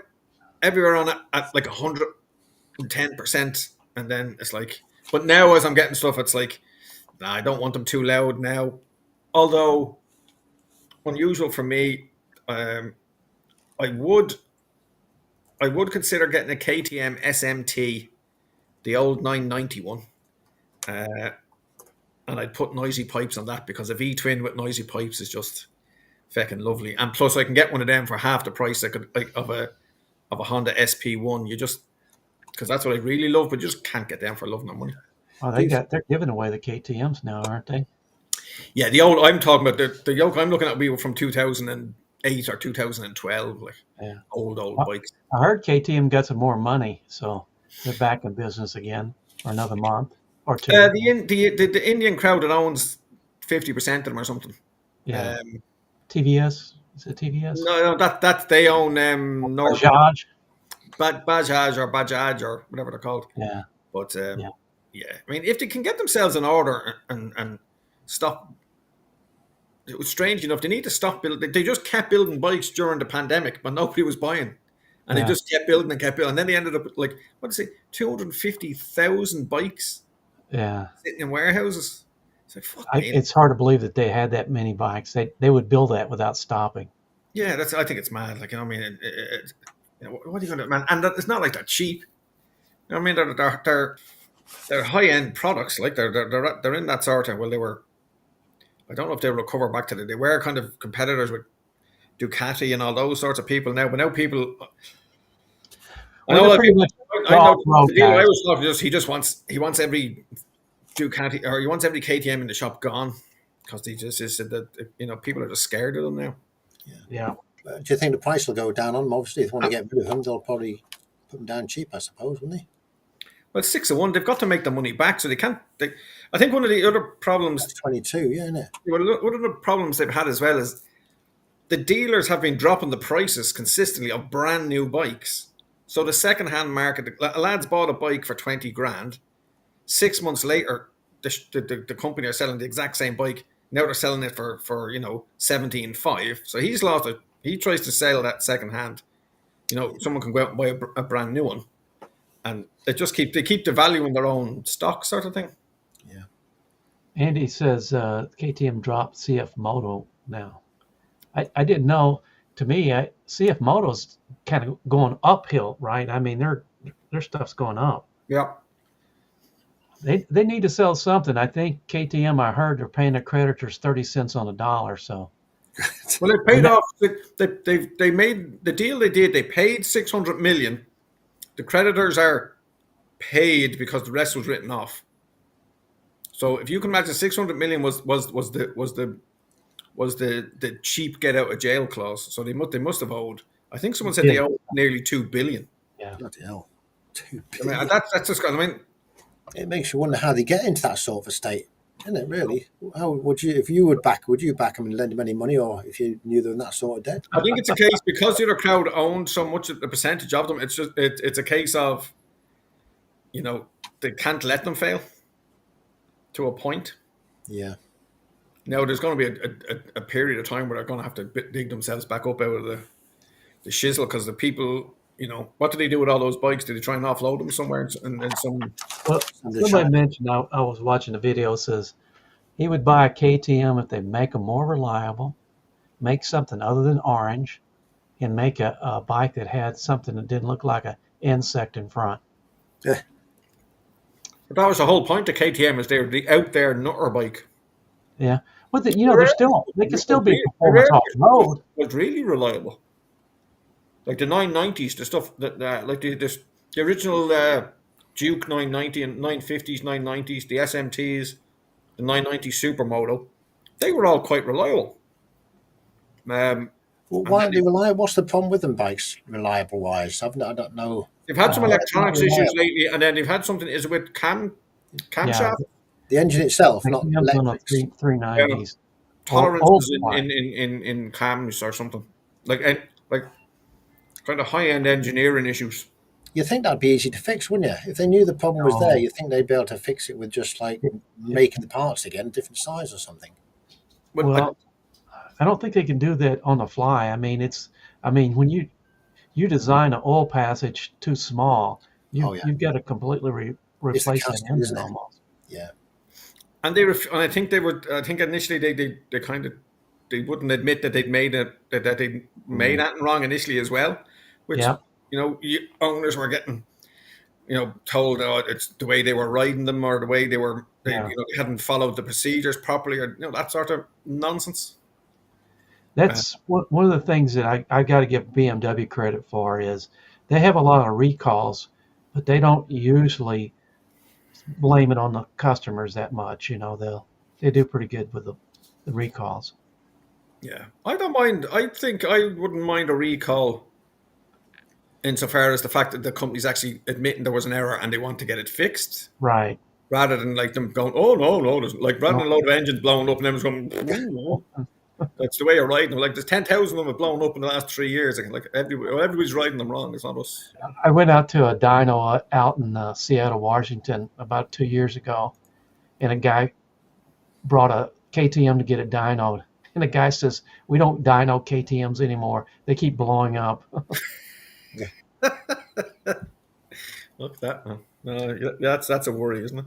everywhere on it at like 110%. And then it's like, but now as I'm getting stuff, it's like, nah, I don't want them too loud now. Although unusual for me, I would consider getting a KTM SMT, the old 990 one. And I'd put noisy pipes on that because a V-twin with noisy pipes is just fucking lovely. And plus, I can get one of them for half the price of a Honda SP1. Because that's what I really love, but you just can't get them for loving their money. Oh, they're giving away the KTM's now, aren't they? Yeah, the old I'm talking about the yoke I'm looking at. We were from 2008 or 2012, like Yeah. old bikes. I heard KTM got some more money, so they're back in business again for another month or two. The Indian crowd that owns 50% of them or something. Yeah. TVS, is it TVS? No, that they own Bajaj. Bajaj or whatever they're called. Yeah. But Yeah. I mean, if they can get themselves in order and stop. It was strange enough. They need to stop building. They just kept building bikes during the pandemic, but nobody was buying, and they just kept building, and then they ended up with, like, what did I say, 250,000 bikes. Yeah. Sitting in warehouses. It's like, fuck me. It's hard to believe that they had that many bikes. They would build that without stopping. Yeah, I think it's mad. Like, I mean, what are you going to, man? And it's not like they're cheap. I mean, they're high end products. Like they're in that sort of. Well, they were. I don't know if they will recover back to they were kind of competitors with Ducati and all those sorts of people now. But now people. I know the deal I was talking to, he wants every Ducati or he wants every KTM in the shop gone because he just said that people are just scared of them now. Yeah. Do you think the price will go down on them? Obviously, if they want to get rid of them, they'll probably put them down cheap, I suppose, wouldn't they? Well, 6 of 1, they've got to make the money back, so they can't. I think one of the other problems. That's 22, yeah, isn't it? Well, one of the problems they've had as well is the dealers have been dropping the prices consistently of brand new bikes. So the second-hand market, a lad's bought a bike for 20 grand. 6 months later, the company are selling the exact same bike Now they're selling it for 17.5. So he's lost it. He tries to sell that second hand. Someone can go out and buy a brand new one, and they keep devaluing their own stock, sort of thing. Yeah. Andy says KTM dropped CF Moto now. I didn't know. To me, CF Moto's kind of going uphill, right? I mean, their stuff's going up. Yeah. They need to sell something. I think KTM, I heard, they're paying their creditors 30 cents on the dollar. So, well, it paid off. They made the deal they did. They paid $600 million. The creditors are paid because the rest was written off. So if you can imagine, $600 million was the cheap get out of jail clause. So they must have owed. I think someone said they owed nearly $2 billion. Yeah. Bloody hell. $2 I billion. mean, that's just kind of. I mean, it makes you wonder how they get into that sort of a state, isn't it? Really? How would you, if you would back them and lend them any money, or if you knew they were in that sort of debt? I think it's a case because the other crowd owned so much a percentage of them. It's just it's a case of, they can't let them fail. To a point. Yeah. Now there's going to be a period of time where they're going to have to dig themselves back up out of the shizzle because the people, what do they do with all those bikes? Do they try and offload them somewhere? And some. Well, somebody mentioned, I was watching the video, says he would buy a KTM if they make them more reliable, make something other than orange, and make a bike that had something that didn't look like an insect in front. Yeah. But that was the whole point of KTM, is they're the out there nutter bike. Yeah, but they can still be performance off road. It was really reliable. Like the 990s, the stuff that like the original Duke 990 and 950s, 990s, the SMTs, the 990 Supermoto, they were all quite reliable. Well, why are they reliable? What's the problem with them bikes, reliable wise? I don't know. They've had some electronics issues lately, and then they've had something. Is it with camshaft? The engine itself, not electrics. 390s. Tolerances in cams or something like kind of high end engineering issues. You think that'd be easy to fix, wouldn't you? If they knew the problem was there, you think they'd be able to fix it with just like making the parts again, different size or something. Well, I don't think they can do that on the fly. I mean, when you design an oil passage too small, you've got to completely replace that engine almost. Yeah. And I think they would. I think initially they wouldn't admit that they'd made anything wrong initially as well, which owners were getting told it's the way they were riding them or the way they hadn't followed the procedures properly or that sort of nonsense. That's one of the things that I got to give BMW credit for is they have a lot of recalls, but they don't usually blame it on the customers that much. They do pretty good with the recalls. Yeah, I don't mind. I think I wouldn't mind a recall insofar as the fact that the company's actually admitting there was an error and they want to get it fixed. Right. Rather than like them going, oh no, rather than a load of engines blowing up and them going, oh, that's the way you're riding them. Like there's 10,000 of them have blown up in the last 3 years. Like everybody's riding them wrong. It's not us. I went out to a dyno out in Seattle, Washington about 2 years ago, and a guy brought a KTM to get it dynoed. And the guy says, we don't dyno KTMs anymore. They keep blowing up. Look at that. No, that's a worry, isn't it?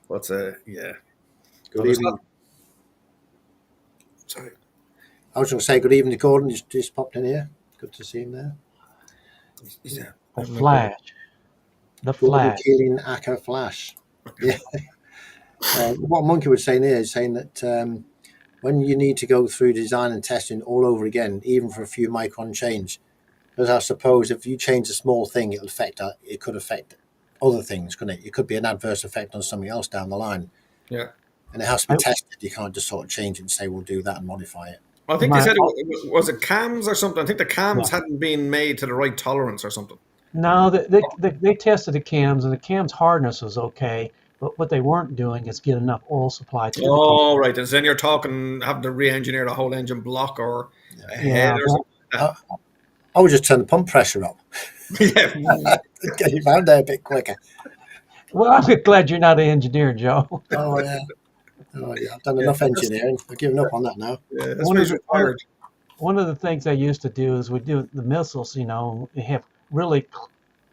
But yeah. Good evening. Sorry. I was going to say good evening to Gordon. He's just popped in here. Good to see him there. The Flash. The Flash. Killing Aka Flash. Yeah. What Monkey was saying there is saying that when you need to go through design and testing all over again, even for a few micron change, because I suppose if you change a small thing, it could affect other things, couldn't it? It could be an adverse effect on something else down the line. Yeah. And it has to be tested. You can't just sort of change it and say, we'll do that and modify it. I think they said was it cams or something? I think the cams hadn't been made to the right tolerance or something. No, they tested the cams, and the cams' hardness was okay. But what they weren't doing is get enough oil supply to the right. And then you're talking having to re-engineer the whole engine block or a head or something like that. I would just turn the pump pressure up. Yeah. Get you around there a bit quicker. Well, I'm glad you're not an engineer, Joe. Oh, yeah. Oh, yeah, I've done enough engineering. I've given up on that now. Yeah, that's One why of he's the retired. one of the things I used to do is we do the missiles. We have really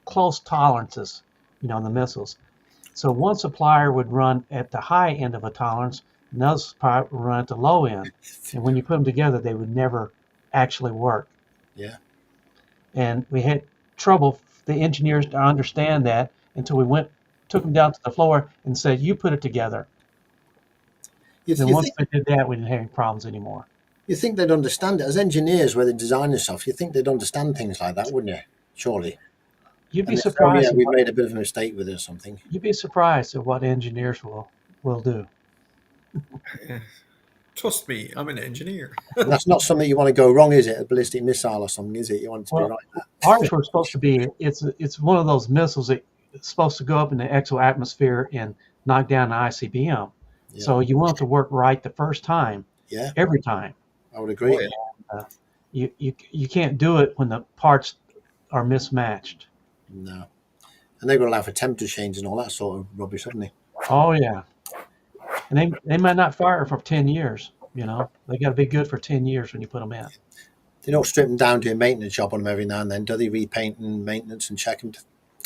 close tolerances. The missiles. So one supplier would run at the high end of a tolerance, another supplier would run at the low end. And when you put them together, they would never actually work. Yeah. And we had trouble the engineers to understand that until we took them down to the floor and said, "You put it together." You, Then you once think they did that, we didn't have any problems anymore. you think they'd understand it as engineers, where they design and stuff. You think they'd understand things like that, wouldn't you? Surely. You'd be And they say, oh yeah, surprised. we've made a bit of a mistake with it or something. You'd be surprised at what engineers will do. Yeah. Trust me, I'm an engineer. And that's not something you want to go wrong, is it? A ballistic missile or something, is it? You want it to be Well, right. ours were supposed to be. It's one of those missiles that it's supposed to go up in the exo-atmosphere and knock down the ICBM. Yeah. So you want it to work right the first time, Yeah, every time. I would agree. Oh, yeah. You can't do it when the parts are mismatched. No. And they're going to allow for temperature change and all that sort of rubbish, haven't they? Oh yeah, and they might not fire for 10 years. They got to be good for 10 years when you put them in. They don't strip them down, do a maintenance job on them every now and then, do they? Repaint and maintenance and check them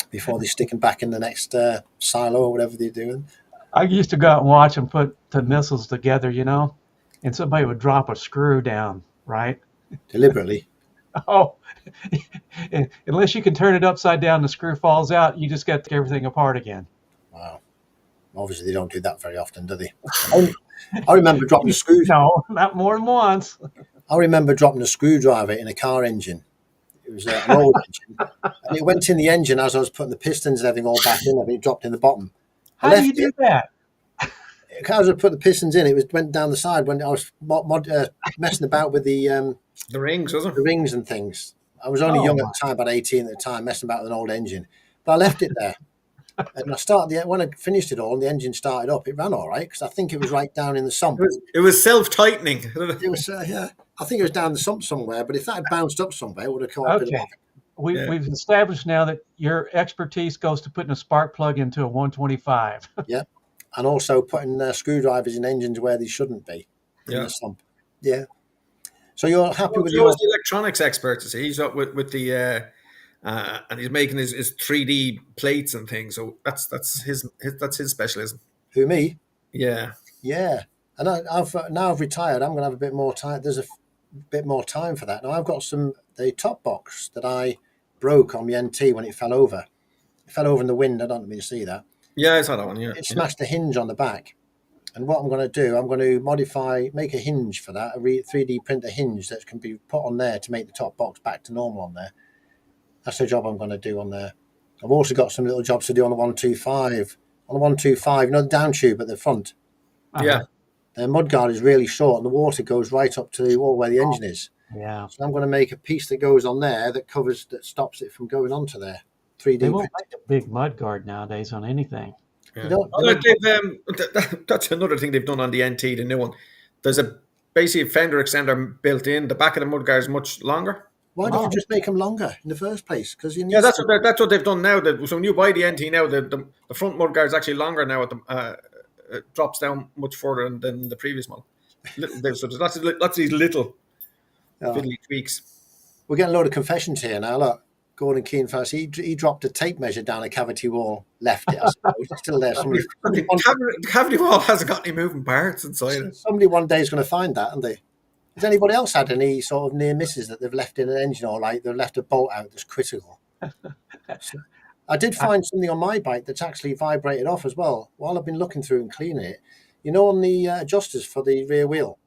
before they stick them back in the next silo or whatever they're doing. I used to go out and watch them put the missiles together, and somebody would drop a screw down, right? Deliberately. Oh, unless you can turn it upside down, the screw falls out. You just got to take everything apart again. Wow. Obviously, they don't do that very often, do they? I remember dropping a screw. No, not more than once. I remember dropping a screwdriver in a car engine. It was an old engine, and it went in the engine as I was putting the pistons and everything all back in. And it dropped in the bottom. How do you do that? As I put the pistons in, went down the side when I was messing about with the rings, wasn't the it? rings and things. I was only young at the time, about 18 at the time, messing about with an old engine. But I left it there. And when I finished it all and the engine started up, it ran all right because I think it was right down in the sump. It was self-tightening. It was, yeah. I think it was down the sump somewhere, but if that had bounced up somewhere, it would have caught up. Okay. Yeah. We've established now that your expertise goes to putting a spark plug into a 125. Yeah. And also putting screwdrivers in engines where they shouldn't be in Yeah. the sump. Yeah. So you're happy with Joe's your... the electronics expert. You see, he's up with the and he's making his 3D plates and things. So that's his specialism. Who, me? Yeah. Yeah. And I've retired. I'm going to have a bit more time. There's a bit more time for that. Now I've got the top box that I broke on the NT when it fell over. It fell over in the wind. I don't mean to see that. Yeah, I saw that one. Yeah. It smashed the hinge on the back. And what I'm going to do, I'm going to make a hinge for that, a 3D print a hinge that can be put on there to make the top box back to normal on there. That's the job I'm going to do on there. I've also got some little jobs to do on the 125. On the 125, the down tube at the front. Yeah. The mudguard is really short and the water goes right up to where the engine is. Yeah. So I'm going to make a piece that goes on there that stops it from going onto there. 3D They won't print. make a big mud guard nowadays on anything. Yeah. They That's another thing they've done on the NT, the new one. There's a basically fender extender built in. The back of the mudguard is much longer. Why don't you just make them longer in the first place? Because Yeah, that's what they've done now. So when you buy the NT now, the front mudguard is actually longer now. It drops down much further than the previous one. So there's lots of these little fiddly tweaks. We're getting a load of confessions here now. Look, Gordon Keane first. He dropped a tape measure down a cavity wall, left it. I suppose it's still there. The cavity wall hasn't got any moving parts inside it. Somebody one day is going to find that, haven't they? Has anybody else had any sort of near misses that they've left in an engine, or like they've left a bolt out that's critical? I did find something on my bike that's actually vibrated off as well. While I've been looking through and cleaning it, on the adjusters for the rear wheel,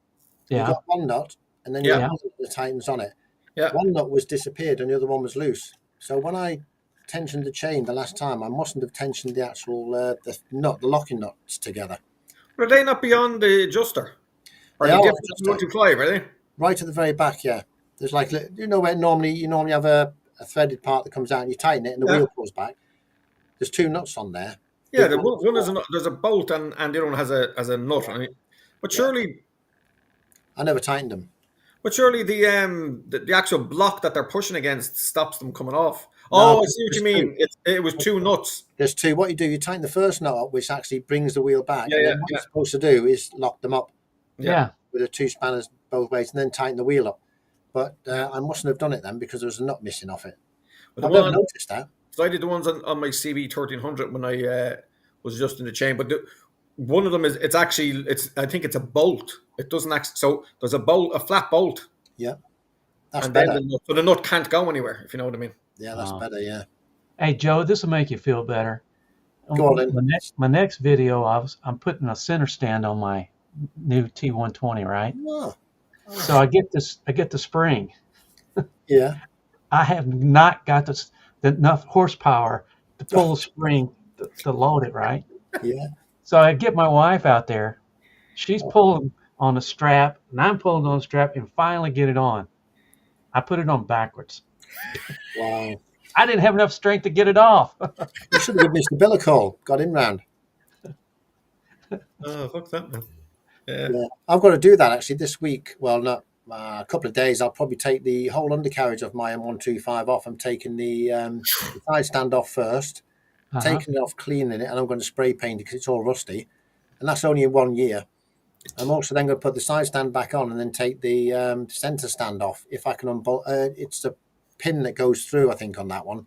you've got one nut, and then you have the tightens on it. Yeah. One nut was disappeared, and the other one was loose. So when I tensioned the chain the last time, I mustn't have tensioned the actual the locking nuts together. Are they not beyond the adjuster? Or They are are they different from 125, are they? Right at the very back, yeah. There's like, where normally you have a threaded part that comes out and you tighten it and the wheel pulls back. There's two nuts on there. Yeah, one is there's a bolt and the other one has a nut on it. But surely, I never tightened them. the actual block that they're pushing against stops them coming off. Oh, No, I see what you there's two. mean. It was two nuts. There's two. What you do, you tighten the first knot up, which actually brings the wheel back, Yeah, and yeah, then what yeah, you're supposed to do is lock them up yeah. Yeah. with the two spanners both ways, and then tighten the wheel up. But Yeah. I mustn't have done it then because there was a knot missing off it. But the I've never one, noticed that. so I did the ones on my CB 1300 when I was just in the chain. But one of them is I think it's a bolt. It doesn't actually. So there's a flat bolt, Yeah, that's and then better. so the nut can't go anywhere. If you know what I mean. Yeah, that's Oh. better. Yeah. Hey, Joe, this will make you feel better. Go on then. My next video, I'm putting a center stand on my new T120, right? Oh, So I get the spring. yeah. I have not got enough horsepower to pull the spring to load it, right? Yeah. So I get my wife out there. She's pulling on a strap, and I'm pulling on a strap, and finally get it on. I put it on backwards. Wow. I didn't have enough strength to get it off. You should have given Mr. Bill a call. Got him round. Oh, fuck that, man. Yeah. Yeah, I've got to do that actually this week. Well, not a couple of days. I'll probably take the whole undercarriage of my M125 off. I'm taking the side stand off first, taking it off, cleaning it, and I'm going to spray paint it because it's all rusty. And that's only in 1 year. I'm also then going to put the side stand back on and then take the center stand off. If I can unbolt, it's the pin that goes through, I think, on that one.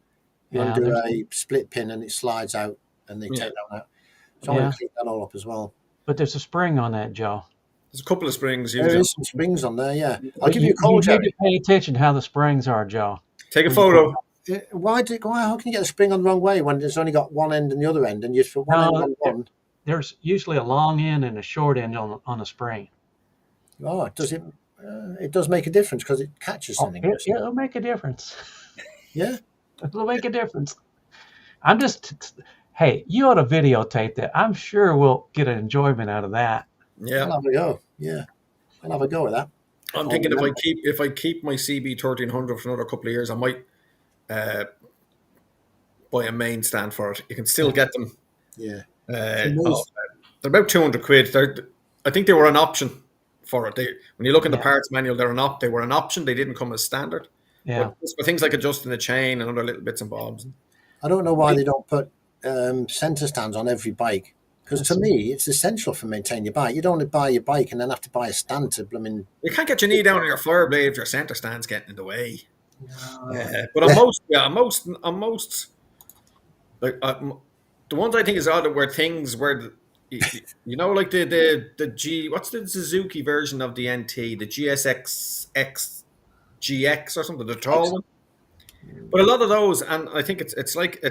You Yeah, undo a split pin and it slides out and they take that one out. So I'm going to clean that all up as well. But there's a spring on that, Joe. There's a couple of springs. There is some springs on there, yeah. I'll But give you a call, you Jerry. need to pay attention to how the springs are, Joe. Take a photo. How can you get the spring on the wrong way when it's only got one end and the other end, and you just put one end on one? There's usually a long end and a short end on a spring. Oh, does it? It does make a difference because it catches something. It'll make a difference. Yeah, It'll make a difference. Hey, you ought to videotape that. I'm sure we'll get an enjoyment out of that. Yeah, I'll have a go. Yeah, I'll have a go with that. I'm thinking if I keep my CB 1300 for another couple of years, I might buy a main stand for it. You can still get them. Yeah, they're about 200 quid. I think they were an option for it. When you look in the parts manual, they were an option. They didn't come as standard. Yeah, but for things like adjusting the chain and other little bits and bobs. I don't know why they don't put center stands on every bike. Because to me, it's essential for maintaining your bike. You don't want to buy your bike and then have to buy a stand to blooming. You can't get your knee down on your fire blade if your center stand's getting in the way. No. But on most, like the ones I think is odd were things where, like the G. What's the Suzuki version of the NT? The GSX GX or something, the tall one. But a lot of those, and I think it's like a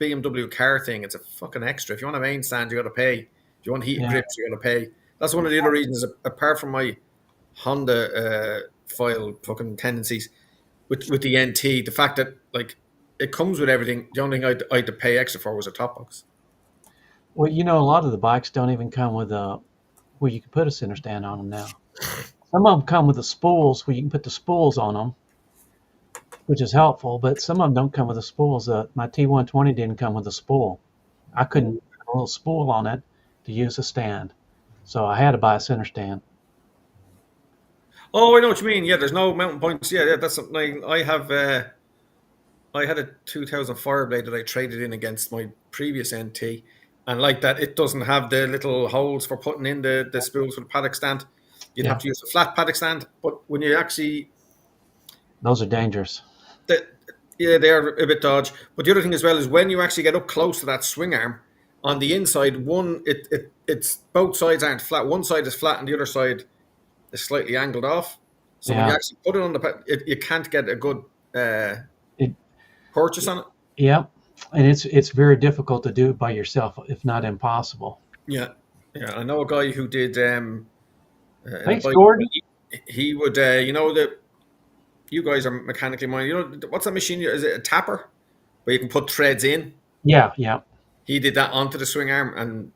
BMW car thing. It's a fucking extra. If you want a main stand, you got to pay. If you want heat grips, you got to pay. That's one of the other reasons, apart from my Honda file fucking tendencies with the NT, the fact that like it comes with everything. The only thing I had to pay extra for was a top box. Well, a lot of the bikes don't even come with where you can put a center stand on them now. Some of them come with the spools where you can put the spools on them, which is helpful, but some of them don't come with the spools. My T120 didn't come with a spool. I couldn't put a little spool on it to use a stand. So I had to buy a center stand. Oh, I know what you mean. Yeah, there's no mounting points. Yeah, that's something I have. I had a 2000 Fireblade that I traded in against my previous NT. And like that, it doesn't have the little holes for putting in the spools for the paddock stand. You'd have to use a flat paddock stand. But when you actually... Those are dangerous. They're a bit dodge. But the other thing as well is when you actually get up close to that swing arm, on the inside, it's both sides aren't flat. One side is flat and the other side is slightly angled off. So when you actually put it on you can't get a good purchase on it. Yeah, and it's very difficult to do it by yourself, if not impossible. Yeah. I know a guy who did. Thanks, Gordon. He would, that you guys are mechanically minded. What's that machine? Is it a tapper where you can put threads in? Yeah. He did that onto the swing arm and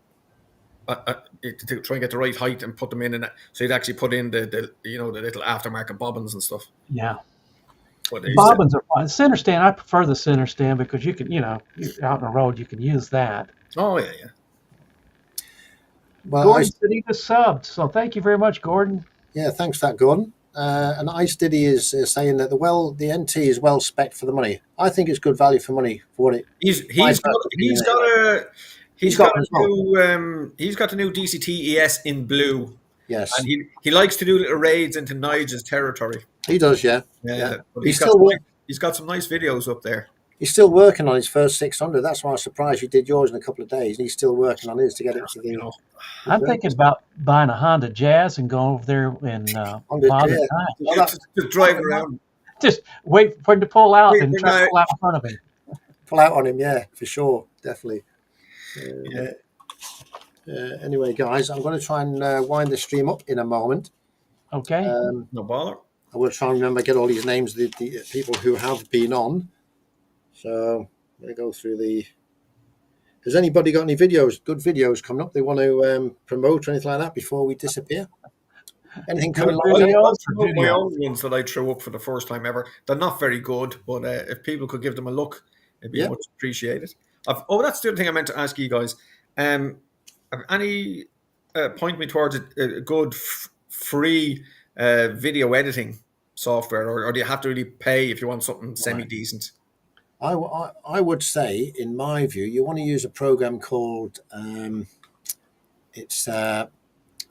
to try and get the right height and put them in. And so he'd actually put in the little aftermarket bobbins and stuff. Yeah. Bobbins are fine. Center stand, I prefer the center stand because you can, you're out on the road, you can use that. Oh, yeah. Well, Gordon said he just subbed, so thank you very much, Gordon. Yeah, thanks for that, Gordon. and iSteady is saying that the NT is well spec for the money. I think it's good value for money for what it. He's my got personal opinion anyway. he's got got one a as well. he's got the new DCT ES in blue, Yes, and he likes to do little raids into Nigel's territory. he does. Yeah, yeah. But He's still he's got some nice videos up there. he's still working on his first 600. That's why I was surprised you did yours in a couple of days, and he's still working on his to get it to the. You know, I'm thinking about buying a Honda Jazz and going over there and bother time. just driving around. Just wait for him to pull out Wait, and we're try to not- pull out in front of him. Pull out on him, yeah, for sure, definitely. Yeah. Anyway, guys, I'm going to try and wind the stream up in a moment. Okay. No bother. I will try and remember get all these names of the people who have been on. So I'm going to go through the. Has anybody got any videos, good videos coming up they want to promote or anything like that before we disappear? Anything coming Good live? videos or My videos? own ones that I threw up for the first time ever. They're not very good, but if people could give them a look, it'd be Yeah. much appreciated. That's the other thing I meant to ask you guys. Have any point me towards a good free video editing software, or do you have to really pay if you want something semi decent? I would say, in my view, you want to use a program called it's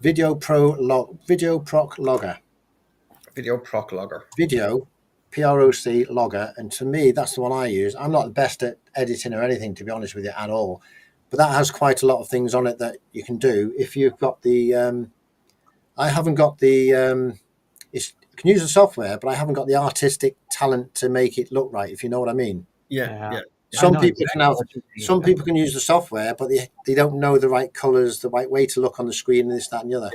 Video Proc Logger. Video Proc Logger. Video PROC Logger, and to me, that's the one I use. I'm not the best at editing or anything, to be honest with you, at all. But that has quite a lot of things on it that you can do if you've got the. I haven't got the. You can use the software, but I haven't got the artistic talent to make it look right. If you know what I mean. Yeah. Some I know people exactly can have. what you mean. Some people can use the software, but they don't know the right colors, the right way to look on the screen, and this, that, and the other.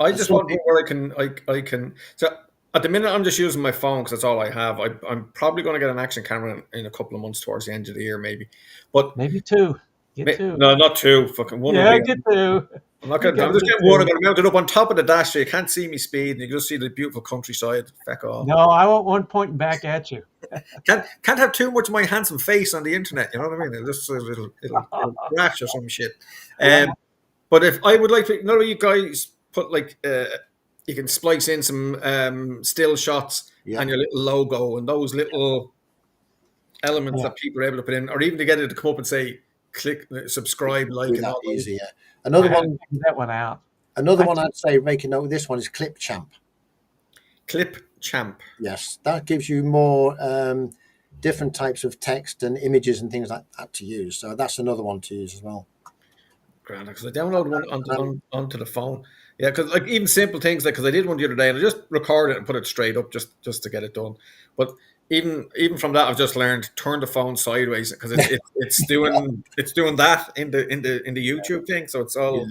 I just want where I can. So at the minute, I'm just using my phone because that's all I have. I'm probably going to get an action camera in a couple of months towards the end of the year, maybe. But Maybe two. Get two. no, not two. Fucking one. Yeah, would be- get two. I'm not getting. I'm just getting one. I'm going to mount it up on top of the dash so you can't see me speed, and you can just see the beautiful countryside. Feck off. No, I want one pointing back at you. Can't have too much of my handsome face on the internet. You know what I mean? It'll crash or some shit. But if I would like to, you guys put like you can splice in some still shots and your little logo and those little elements that people are able to put in, or even to get it to come up and say click subscribe, like, and all easy. those. Yeah. Another one. That one out. Another one I'd say make a note of this one is Clip Champ. Clip Champ. Yes, that gives you more different types of text and images and things like that to use. So that's another one to use as well. Grand, because I downloaded one onto the phone. Yeah, because like even simple things like because I did one the other day and I just recorded it and put it straight up just to get it done. But even from that, I've just learned turn the phone sideways because it's doing that in the YouTube thing. So it's all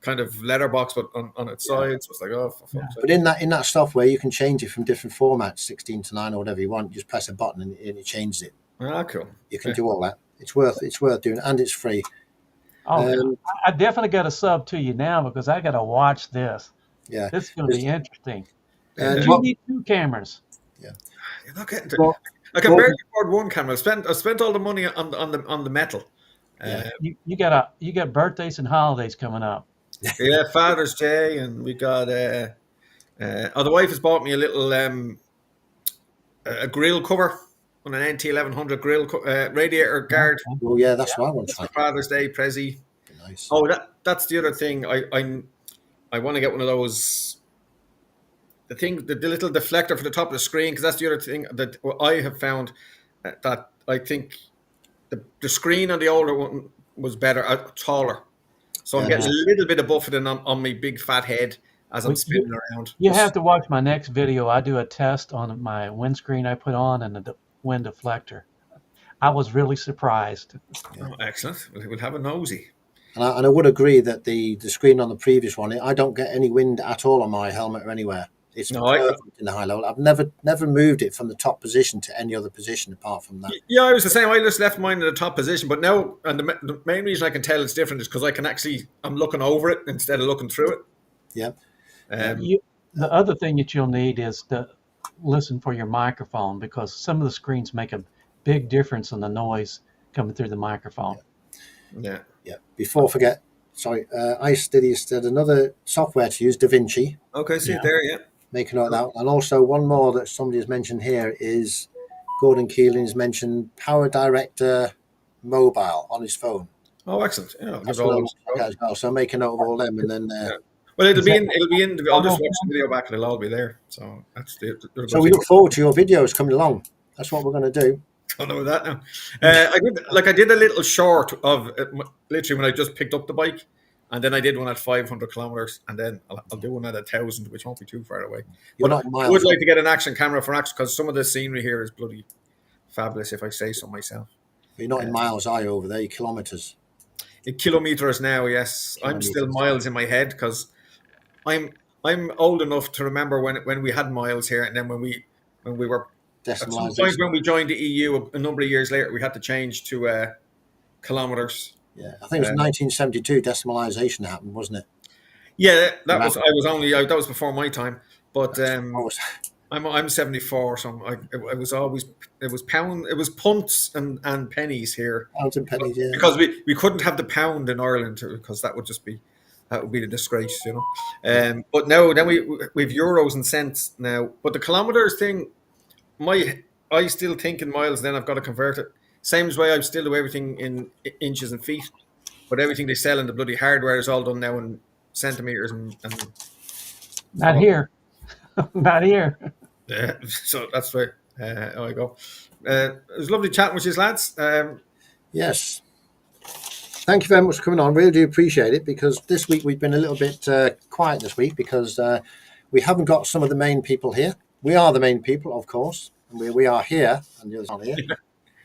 kind of letterbox, but on its side. So it's like, oh, for fuck's sake. But in that software, you can change it from different formats, 16:9 or whatever you want. You just press a button and it changes it. Ah, cool. You can do all that. It's worth doing, and it's free. Oh, I definitely got a sub to you now because I got to watch this. Yeah, this is going to be interesting. And you need two cameras. Yeah, you're not getting to, I can barely afford one camera. I spent all the money on the metal. You got birthdays and holidays coming up. Yeah, Father's Day, and we got. The wife has bought me a little a grill cover on an NT1100 grill radiator guard. Oh yeah, that's what I want to try. Father's Day Prezi. Nice. Oh, that's the other thing. I want to get one of those. The little deflector for the top of the screen, because that's the other thing that I have found that I think the screen on the older one was better, taller. So I'm getting a little bit of buffeting on my big fat head as I'm spinning around. You have to watch my next video. I do a test on my windscreen I put on and the wind deflector. I was really surprised. Oh, excellent. We'll have a nosy. And I would agree that the screen on the previous one, I don't get any wind at all on my helmet or anywhere. It's perfect in the high level. I've never moved it from the top position to any other position apart from that. Yeah, I was the same. I just left mine in the top position, but now, and the main reason I can tell it's different is because I'm looking over it instead of looking through it. Yeah. The other thing that you'll need is to listen for your microphone, because some of the screens make a big difference in the noise coming through the microphone. Yeah. Before I forget, sorry, iSteady said another software to use, DaVinci. Okay, see it there, yeah. Make a note of that. And also one more that somebody has mentioned here is Gordon Keeling's mentioned Power Director Mobile on his phone. Oh, excellent. Yeah, I'll give That's it all what I a want to look at as well. So make a note of all them, and then. Yeah. Well, it'll Is be that- in. It'll be in. I'll just watch the video back, and it'll all be there. So that's the So we look forward to your videos coming along. That's what we're going to do. Don't know that now. I did a little short of literally when I just picked up the bike, and then I did one at 500 kilometers, and then I'll do one at 1,000, which won't be too far away. You're But not in miles. I would like to get an action camera for action because some of the scenery here is bloody fabulous, if I say so myself. You're not in miles, are you, over there? You're kilometers. In kilometers now, yes. I'm still Kilometers. miles in my head because I'm old enough to remember when we had miles here, and then when we were at some point Decimalisation. when we joined the EU a number of years later, we had to change to kilometers. Yeah, I think it was 1972. Decimalisation happened, wasn't it? Yeah, that was before my time. But Always- I'm 74, so it was always punts and pennies here pounds and pennies, yeah. because we couldn't have the pound in Ireland because that would be the disgrace, you know. But now then we've euros and cents now. But the kilometers thing, I still think in miles. Then I've got to convert it. Same as way I still do everything in inches and feet, but everything they sell in the bloody hardware is all done now in centimeters and Not here. Not here. so that's right. There I go. It was lovely chatting with you lads. Yes. Thank you very much for coming on. Really do appreciate it because this week we've been a little bit quiet this week because we haven't got some of the main people here. We are the main people, of course, and we are here, and the others aren't here.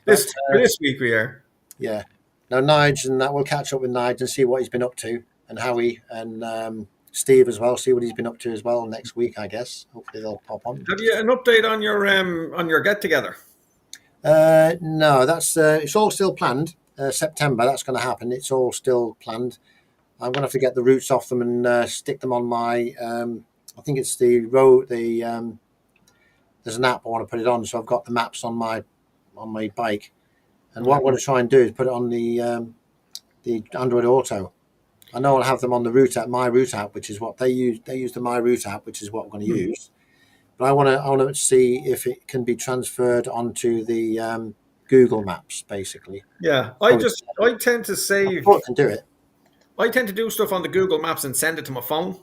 This week we are. Yeah. Now, Nige and that, we'll catch up with Nige and see what he's been up to and Howie and Steve as well, see what he's been up to as well next week, I guess. Hopefully they'll pop on. Have you an update on your get together? No, that's it's all still planned. September, that's going to happen. It's all still planned. I'm going to have to get the roots off them and stick them on my. I think it's the road. There's an app I want to put it on, so I've got the maps on my bike. And what I want to try and do is put it on the Android Auto. I know I'll have them on the route app, my route app, which is what they use. They use the my route app, which is what I'm going to use. But I want to see if it can be transferred onto the Google Maps, basically. Yeah, I tend to save. I can do it. I tend to do stuff on the Google Maps and send it to my phone.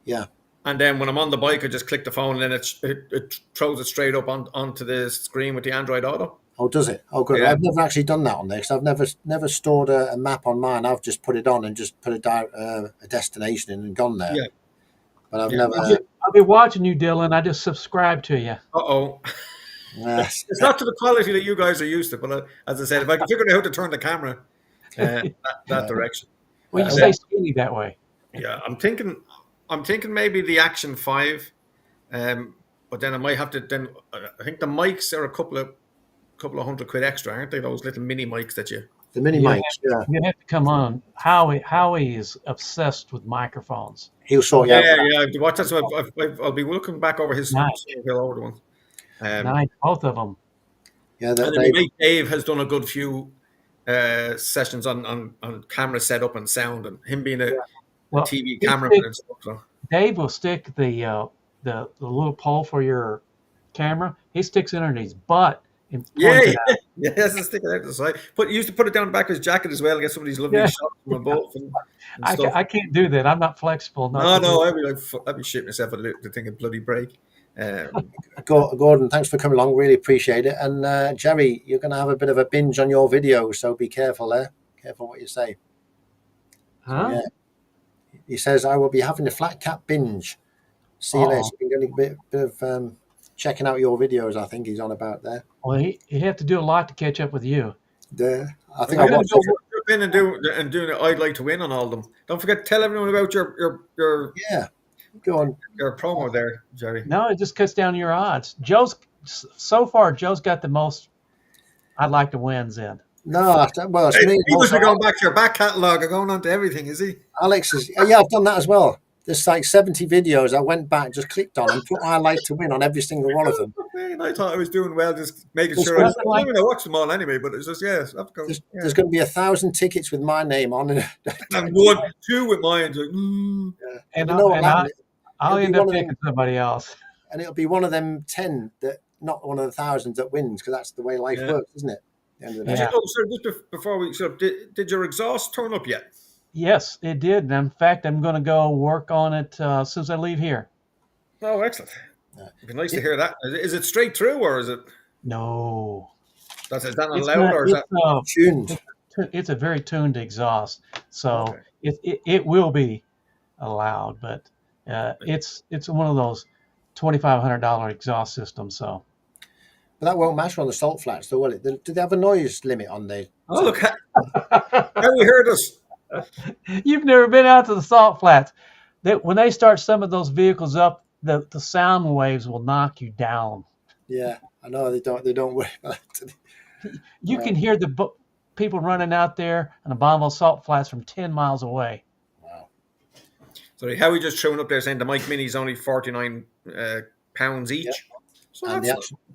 Yeah. And then when I'm on the bike, I just click the phone, and then it throws it straight up onto the screen with the Android Auto. Oh, does it? Oh, good. Yeah. I've never actually done that on there because I've never stored a map on mine. I've just put it on and just put a destination in and gone there. Yeah. But I've Yeah. never. I'll be watching you, Dylan. I just subscribed to you. Uh-oh. It's not to the quality that you guys are used to, but as I said, if I can figure out how to turn the camera that direction. Well, you stay skinny that way. Yeah, I'm thinking maybe the Action 5, but then I might have to. Then I think the mics are a couple of £100 extra, aren't they? Those little mini mics that you. The mini mics, yeah. You have to come on. Howie is obsessed with microphones. He'll sort you out. Yeah. Watch that. So I'll be looking back over his Nice. older one. Nice, both of them. Yeah, And then my mate Dave has done a good few sessions on camera setup and sound, and him being a TV cameraman and stuff. So. Dave will stick the little pole for your camera. He sticks it under his butt and points it out. Yeah, he has to stick it out to the side. He used to put it down the back of his jacket as well and get some of these lovely shots from above and stuff. I can't do that. I'm not flexible. No, I'd be shitting myself at the thing of bloody break. Gordon, thanks for coming along. Really appreciate it. And Jerry, you're going to have a bit of a binge on your video, so be careful there. Careful what you say. Huh? Yeah. He says, I will be having a flat cap binge. See you later. So you're getting a bit of checking out your videos, I think he's on about there. Well, you have to do a lot to catch up with you. I think I'll watch jump in and do it. I'd like to win on all of them. Don't forget, tell everyone about your go on. Your promo there, Jerry. No, it just cuts down your odds. Joe's got the most I'd like to wins in. No, well, it's me. He must be going back to your back catalogue or going on to everything, is he? Alex is, I've done that as well. There's like 70 videos I went back, just clicked on and put I like to win on every single one of them. I thought I was doing well, just making sure. I watched them all anyway, but it's just, there's going to be 1,000 tickets with my name on it. And 2 with mine. And I'll end up picking somebody else. and it'll be one of them 10 that, not one of the thousands that wins, because that's the way life works, isn't it? At the end of the day. Yeah. Sir, just before we did your exhaust turn up yet? Yes, it did. And in fact, I'm going to go work on it as soon as I leave here. Oh, excellent. It'd be nice to hear that. Is it straight through, or is it? No. Is that not It's loud, not, or is that? Tuned. It's a very tuned exhaust, so Okay. it will be loud, but it's one of those $2,500 exhaust systems. So But that won't matter on the salt flats, though, will it? Do they have a noise limit on the? Oh, look! How we heard us. you've never been out to the salt flats. When they start some of those vehicles up, the sound waves will knock you down. Yeah, I know they don't worry about it. You can hear the people running out there on the Bonneville salt flats from 10 miles away. Wow. Sorry, how we just thrown up there saying the Mike Mini's only 49 pounds each. Yeah. So And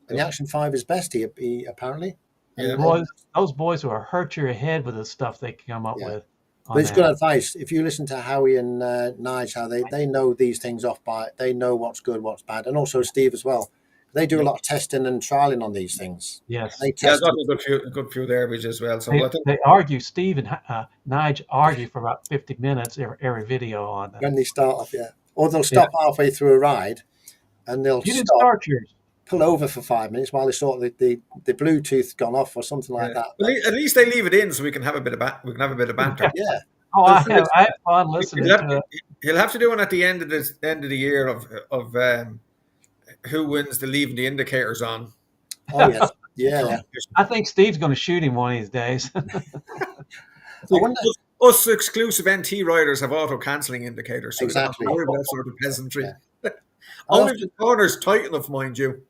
the Action 5 is best, he apparently. Yeah. Those boys will hurt your head with the stuff they come up with. But it's good advice. If you listen to Howie and Nige, how they know these things off by, they know what's good, what's bad, and also Steve as well. They do a lot of testing and trialing on these things. Yes. They Yeah, test got a good few there, which as well. So they argue. Steve and Nige argue for about 50 minutes every video on that. when they start off, or they'll stop halfway through a ride, and they'll You didn't stop, start yours. pull over for 5 minutes while they sort the Bluetooth gone off or something like that. At least they leave it in, so we can have a bit of banter. Yeah. Oh, I have fun listening to it. He'll have to do one at the end of the year of who wins the leaving the indicators on. Oh yes. Yeah. I think Steve's going to shoot him one of these days. Us exclusive NT riders have auto cancelling indicators. So Exactly. We don't have to worry about that sort of peasantry. Yeah. Only the corner's tight enough, mind you.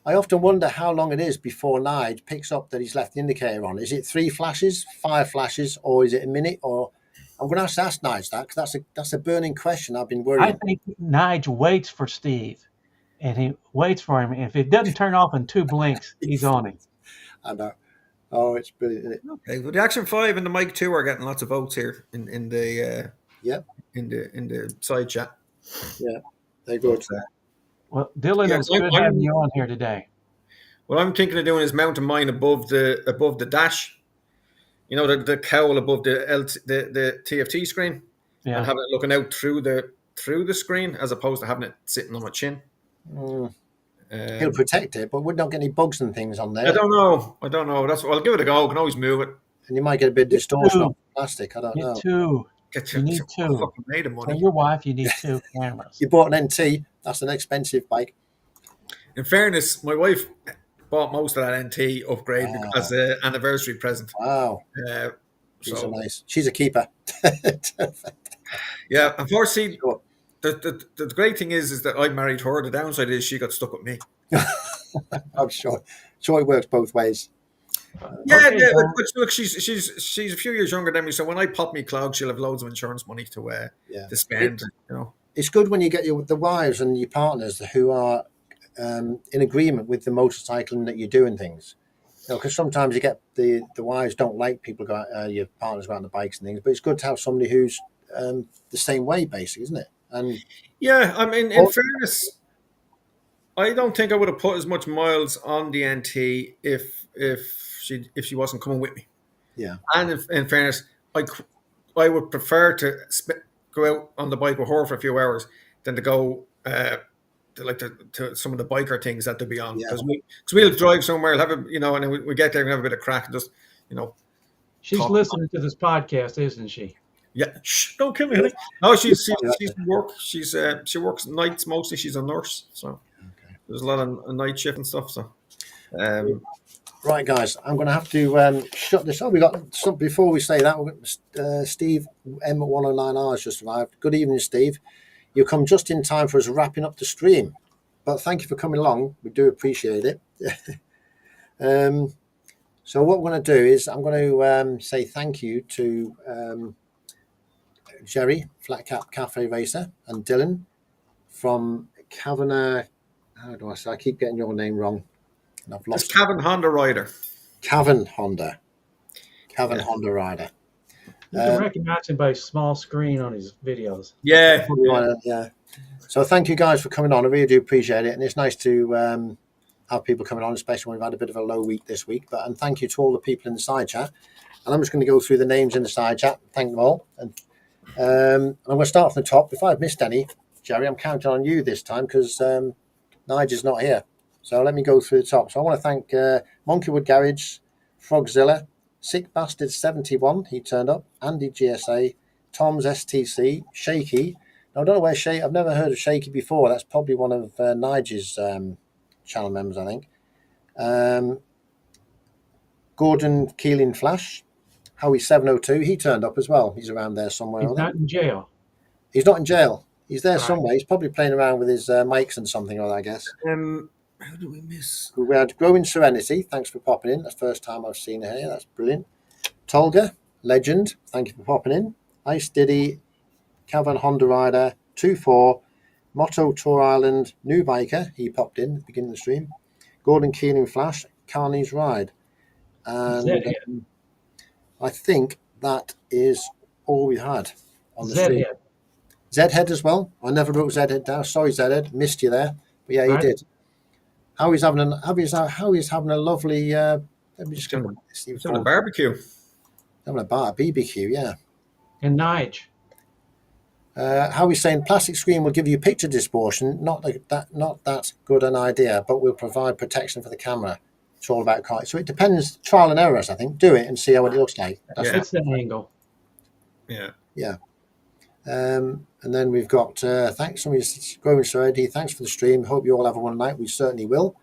I often wonder how long it is before Nige picks up that he's left the indicator on. Is it 3 flashes, 5 flashes, or is it a minute? Or I'm going to have to ask Nige that, because that's a burning question. I've been worrying. I think Nige waits for Steve, and he waits for him. And if it doesn't turn off in 2 blinks, he's on him. I know. Oh, it's brilliant, isn't it? Okay, well, the Action 5 and the Mic 2 are getting lots of votes here in the in the side chat. Yeah, they're good. Well, Dylan, it's good having you on here today. What I'm thinking of doing is mounting mine above the dash. You know, the cowl above the TFT screen, Yeah. and having it looking out through the screen as opposed to having it sitting on my chin. He'll protect it, but would not get any bugs and things on there. I don't know. I'll give it a go. I can always move it. And you might get a bit of distortion on plastic. I don't know. You need 2. Fucking made of money. For your wife, you need 2 cameras. You bought an NT. That's an expensive bike. In fairness, my wife bought most of that NT upgrade as an anniversary present. Wow. She's a keeper. Yeah, unfortunately, the great thing is that I married her. The downside is she got stuck with me. I'm sure it works both ways. But look, she's a few years younger than me, so when I pop me clog, she'll have loads of insurance money to spend. It's good when you get the wives and your partners who are in agreement with the motorcycling that you're doing things. Because sometimes you get the wives don't like people your partners go out on the bikes and things, but it's good to have somebody who's the same way, basically, isn't it? And yeah, I mean, in fairness, I don't think I would have put as much miles on the NT if she wasn't coming with me. Yeah, and in fairness, I would prefer to go out on the bike with her for a few hours than to go to some of the biker things that they'll be on, because we'll drive somewhere, have and then we get there and have a bit of crack and just She's listening to this podcast, isn't she? Yeah, don't kill me, honey. No, she's work. She works nights mostly. She's a nurse, so there's a lot of night shift and stuff. So, right, guys, I'm going to have to shut this up. We got some before we say that. We've got Steve M109R has just arrived. Good evening, Steve. You come just in time for us wrapping up the stream, but thank you for coming along. We do appreciate it. So what we're going to do is I'm going to say thank you to Jerry, Flat Cap Cafe Racer, and Dylan from Cavan. How do I say? I keep getting your name wrong. And I've lost. It's Cavan Honda Rider. Cavan Honda Rider. You can recognize him by a small screen on his videos. Yeah. So thank you guys for coming on. I really do appreciate it, and it's nice to have people coming on, especially when we've had a bit of a low week this week. And thank you to all the people in the side chat. And I'm just going to go through the names in the side chat. Thank them all. And I'm going to start from the top. If I've missed any, Jerry, I'm counting on you this time because Nigel's not here. So let me go through the top. So I want to thank Monkeywood Garage, Frogzilla, Sick Bastard 71. He turned up. Andy GSA, Tom's STC, Shaky. Now, I don't know where Shaky. I've never heard of Shaky before. That's probably one of Nigel's channel members, I think. Gordon Keeling Flash, Howie 702. He turned up as well. He's around there somewhere. He's not in jail. He's not in jail. He's there Right. somewhere. He's probably playing around with his mics and something or other, I guess. How do we miss? We had Growing Serenity. Thanks for popping in. That's the first time I've seen her here. That's brilliant. Tolga, legend. Thank you for popping in. Ice Diddy, Calvin Honda Rider, 2-4, Motto Tour Island, New Biker. He popped in at the beginning of the stream. Gordon Keenan Flash, Carney's Ride. And I think that is all we had on the stream. Zedhead as well. I never wrote Zedhead down. Sorry, Zedhead. Missed you there. But yeah, you did. Howie's having a lovely. Let me just go. He's having a barbecue. Having a BBQ, yeah. And Nige. Howie's saying plastic screen will give you picture distortion. Not that good an idea, but will provide protection for the camera. It's all about quality. So it depends. Trial and errors, I think. Do it and see what it looks like. That's the angle. Yeah. Yeah. And then we've got thanks. Somebody's growing serenity. Thanks for the stream. Hope you all have a one night. We certainly will.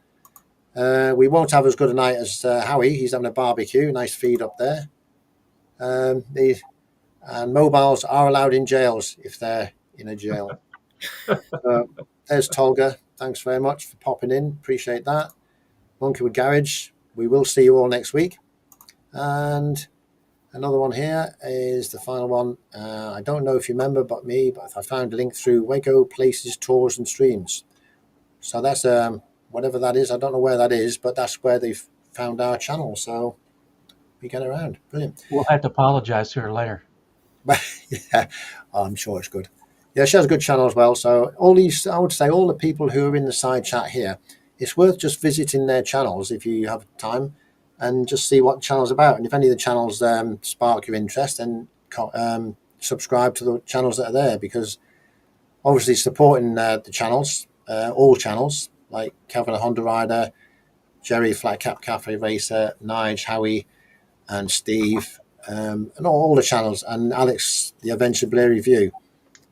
We won't have as good a night as Howie. He's having a barbecue. Nice feed up there. And mobiles are allowed in jails if they're in a jail. There's Tolga. Thanks very much for popping in. Appreciate that. Monkeywood Garage. We will see you all next week. And another one here is the final one. I don't know if you remember, but I found a link through Waco Places, Tours and Streams. So that's whatever that is. I don't know where that is, but that's where they've found our channel. So we get around. Brilliant. We'll have to apologize to her later. Yeah, I'm sure it's good. Yeah, she has a good channel as well. So I would say all the people who are in the side chat here, it's worth just visiting their channels if you have time and just see what the channel's about. And if any of the channels spark your interest, then subscribe to the channels that are there, because obviously supporting the channels, all channels, like Kevin Honda Rider, Jerry Flat Cap Cafe Racer, Nige, Howie, and Steve, and all the channels, and Alex, the Adventure Blair Review.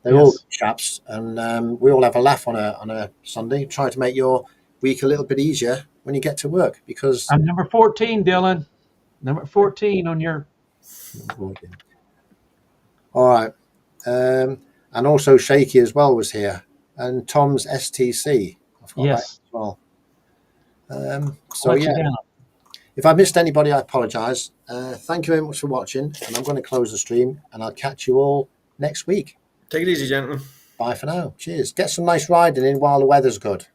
They're all chaps, and we all have a laugh on a Sunday. Try to make your week a little bit easier when you get to work, because I'm number 14, Dylan. Number 14 on your. All right, and also Shaky as well was here, and Tom's STC. I've got that as well. So yeah. If I missed anybody, I apologise. Thank you very much for watching, and I'm going to close the stream, and I'll catch you all next week. Take it easy, gentlemen. Bye for now. Cheers. Get some nice riding in while the weather's good.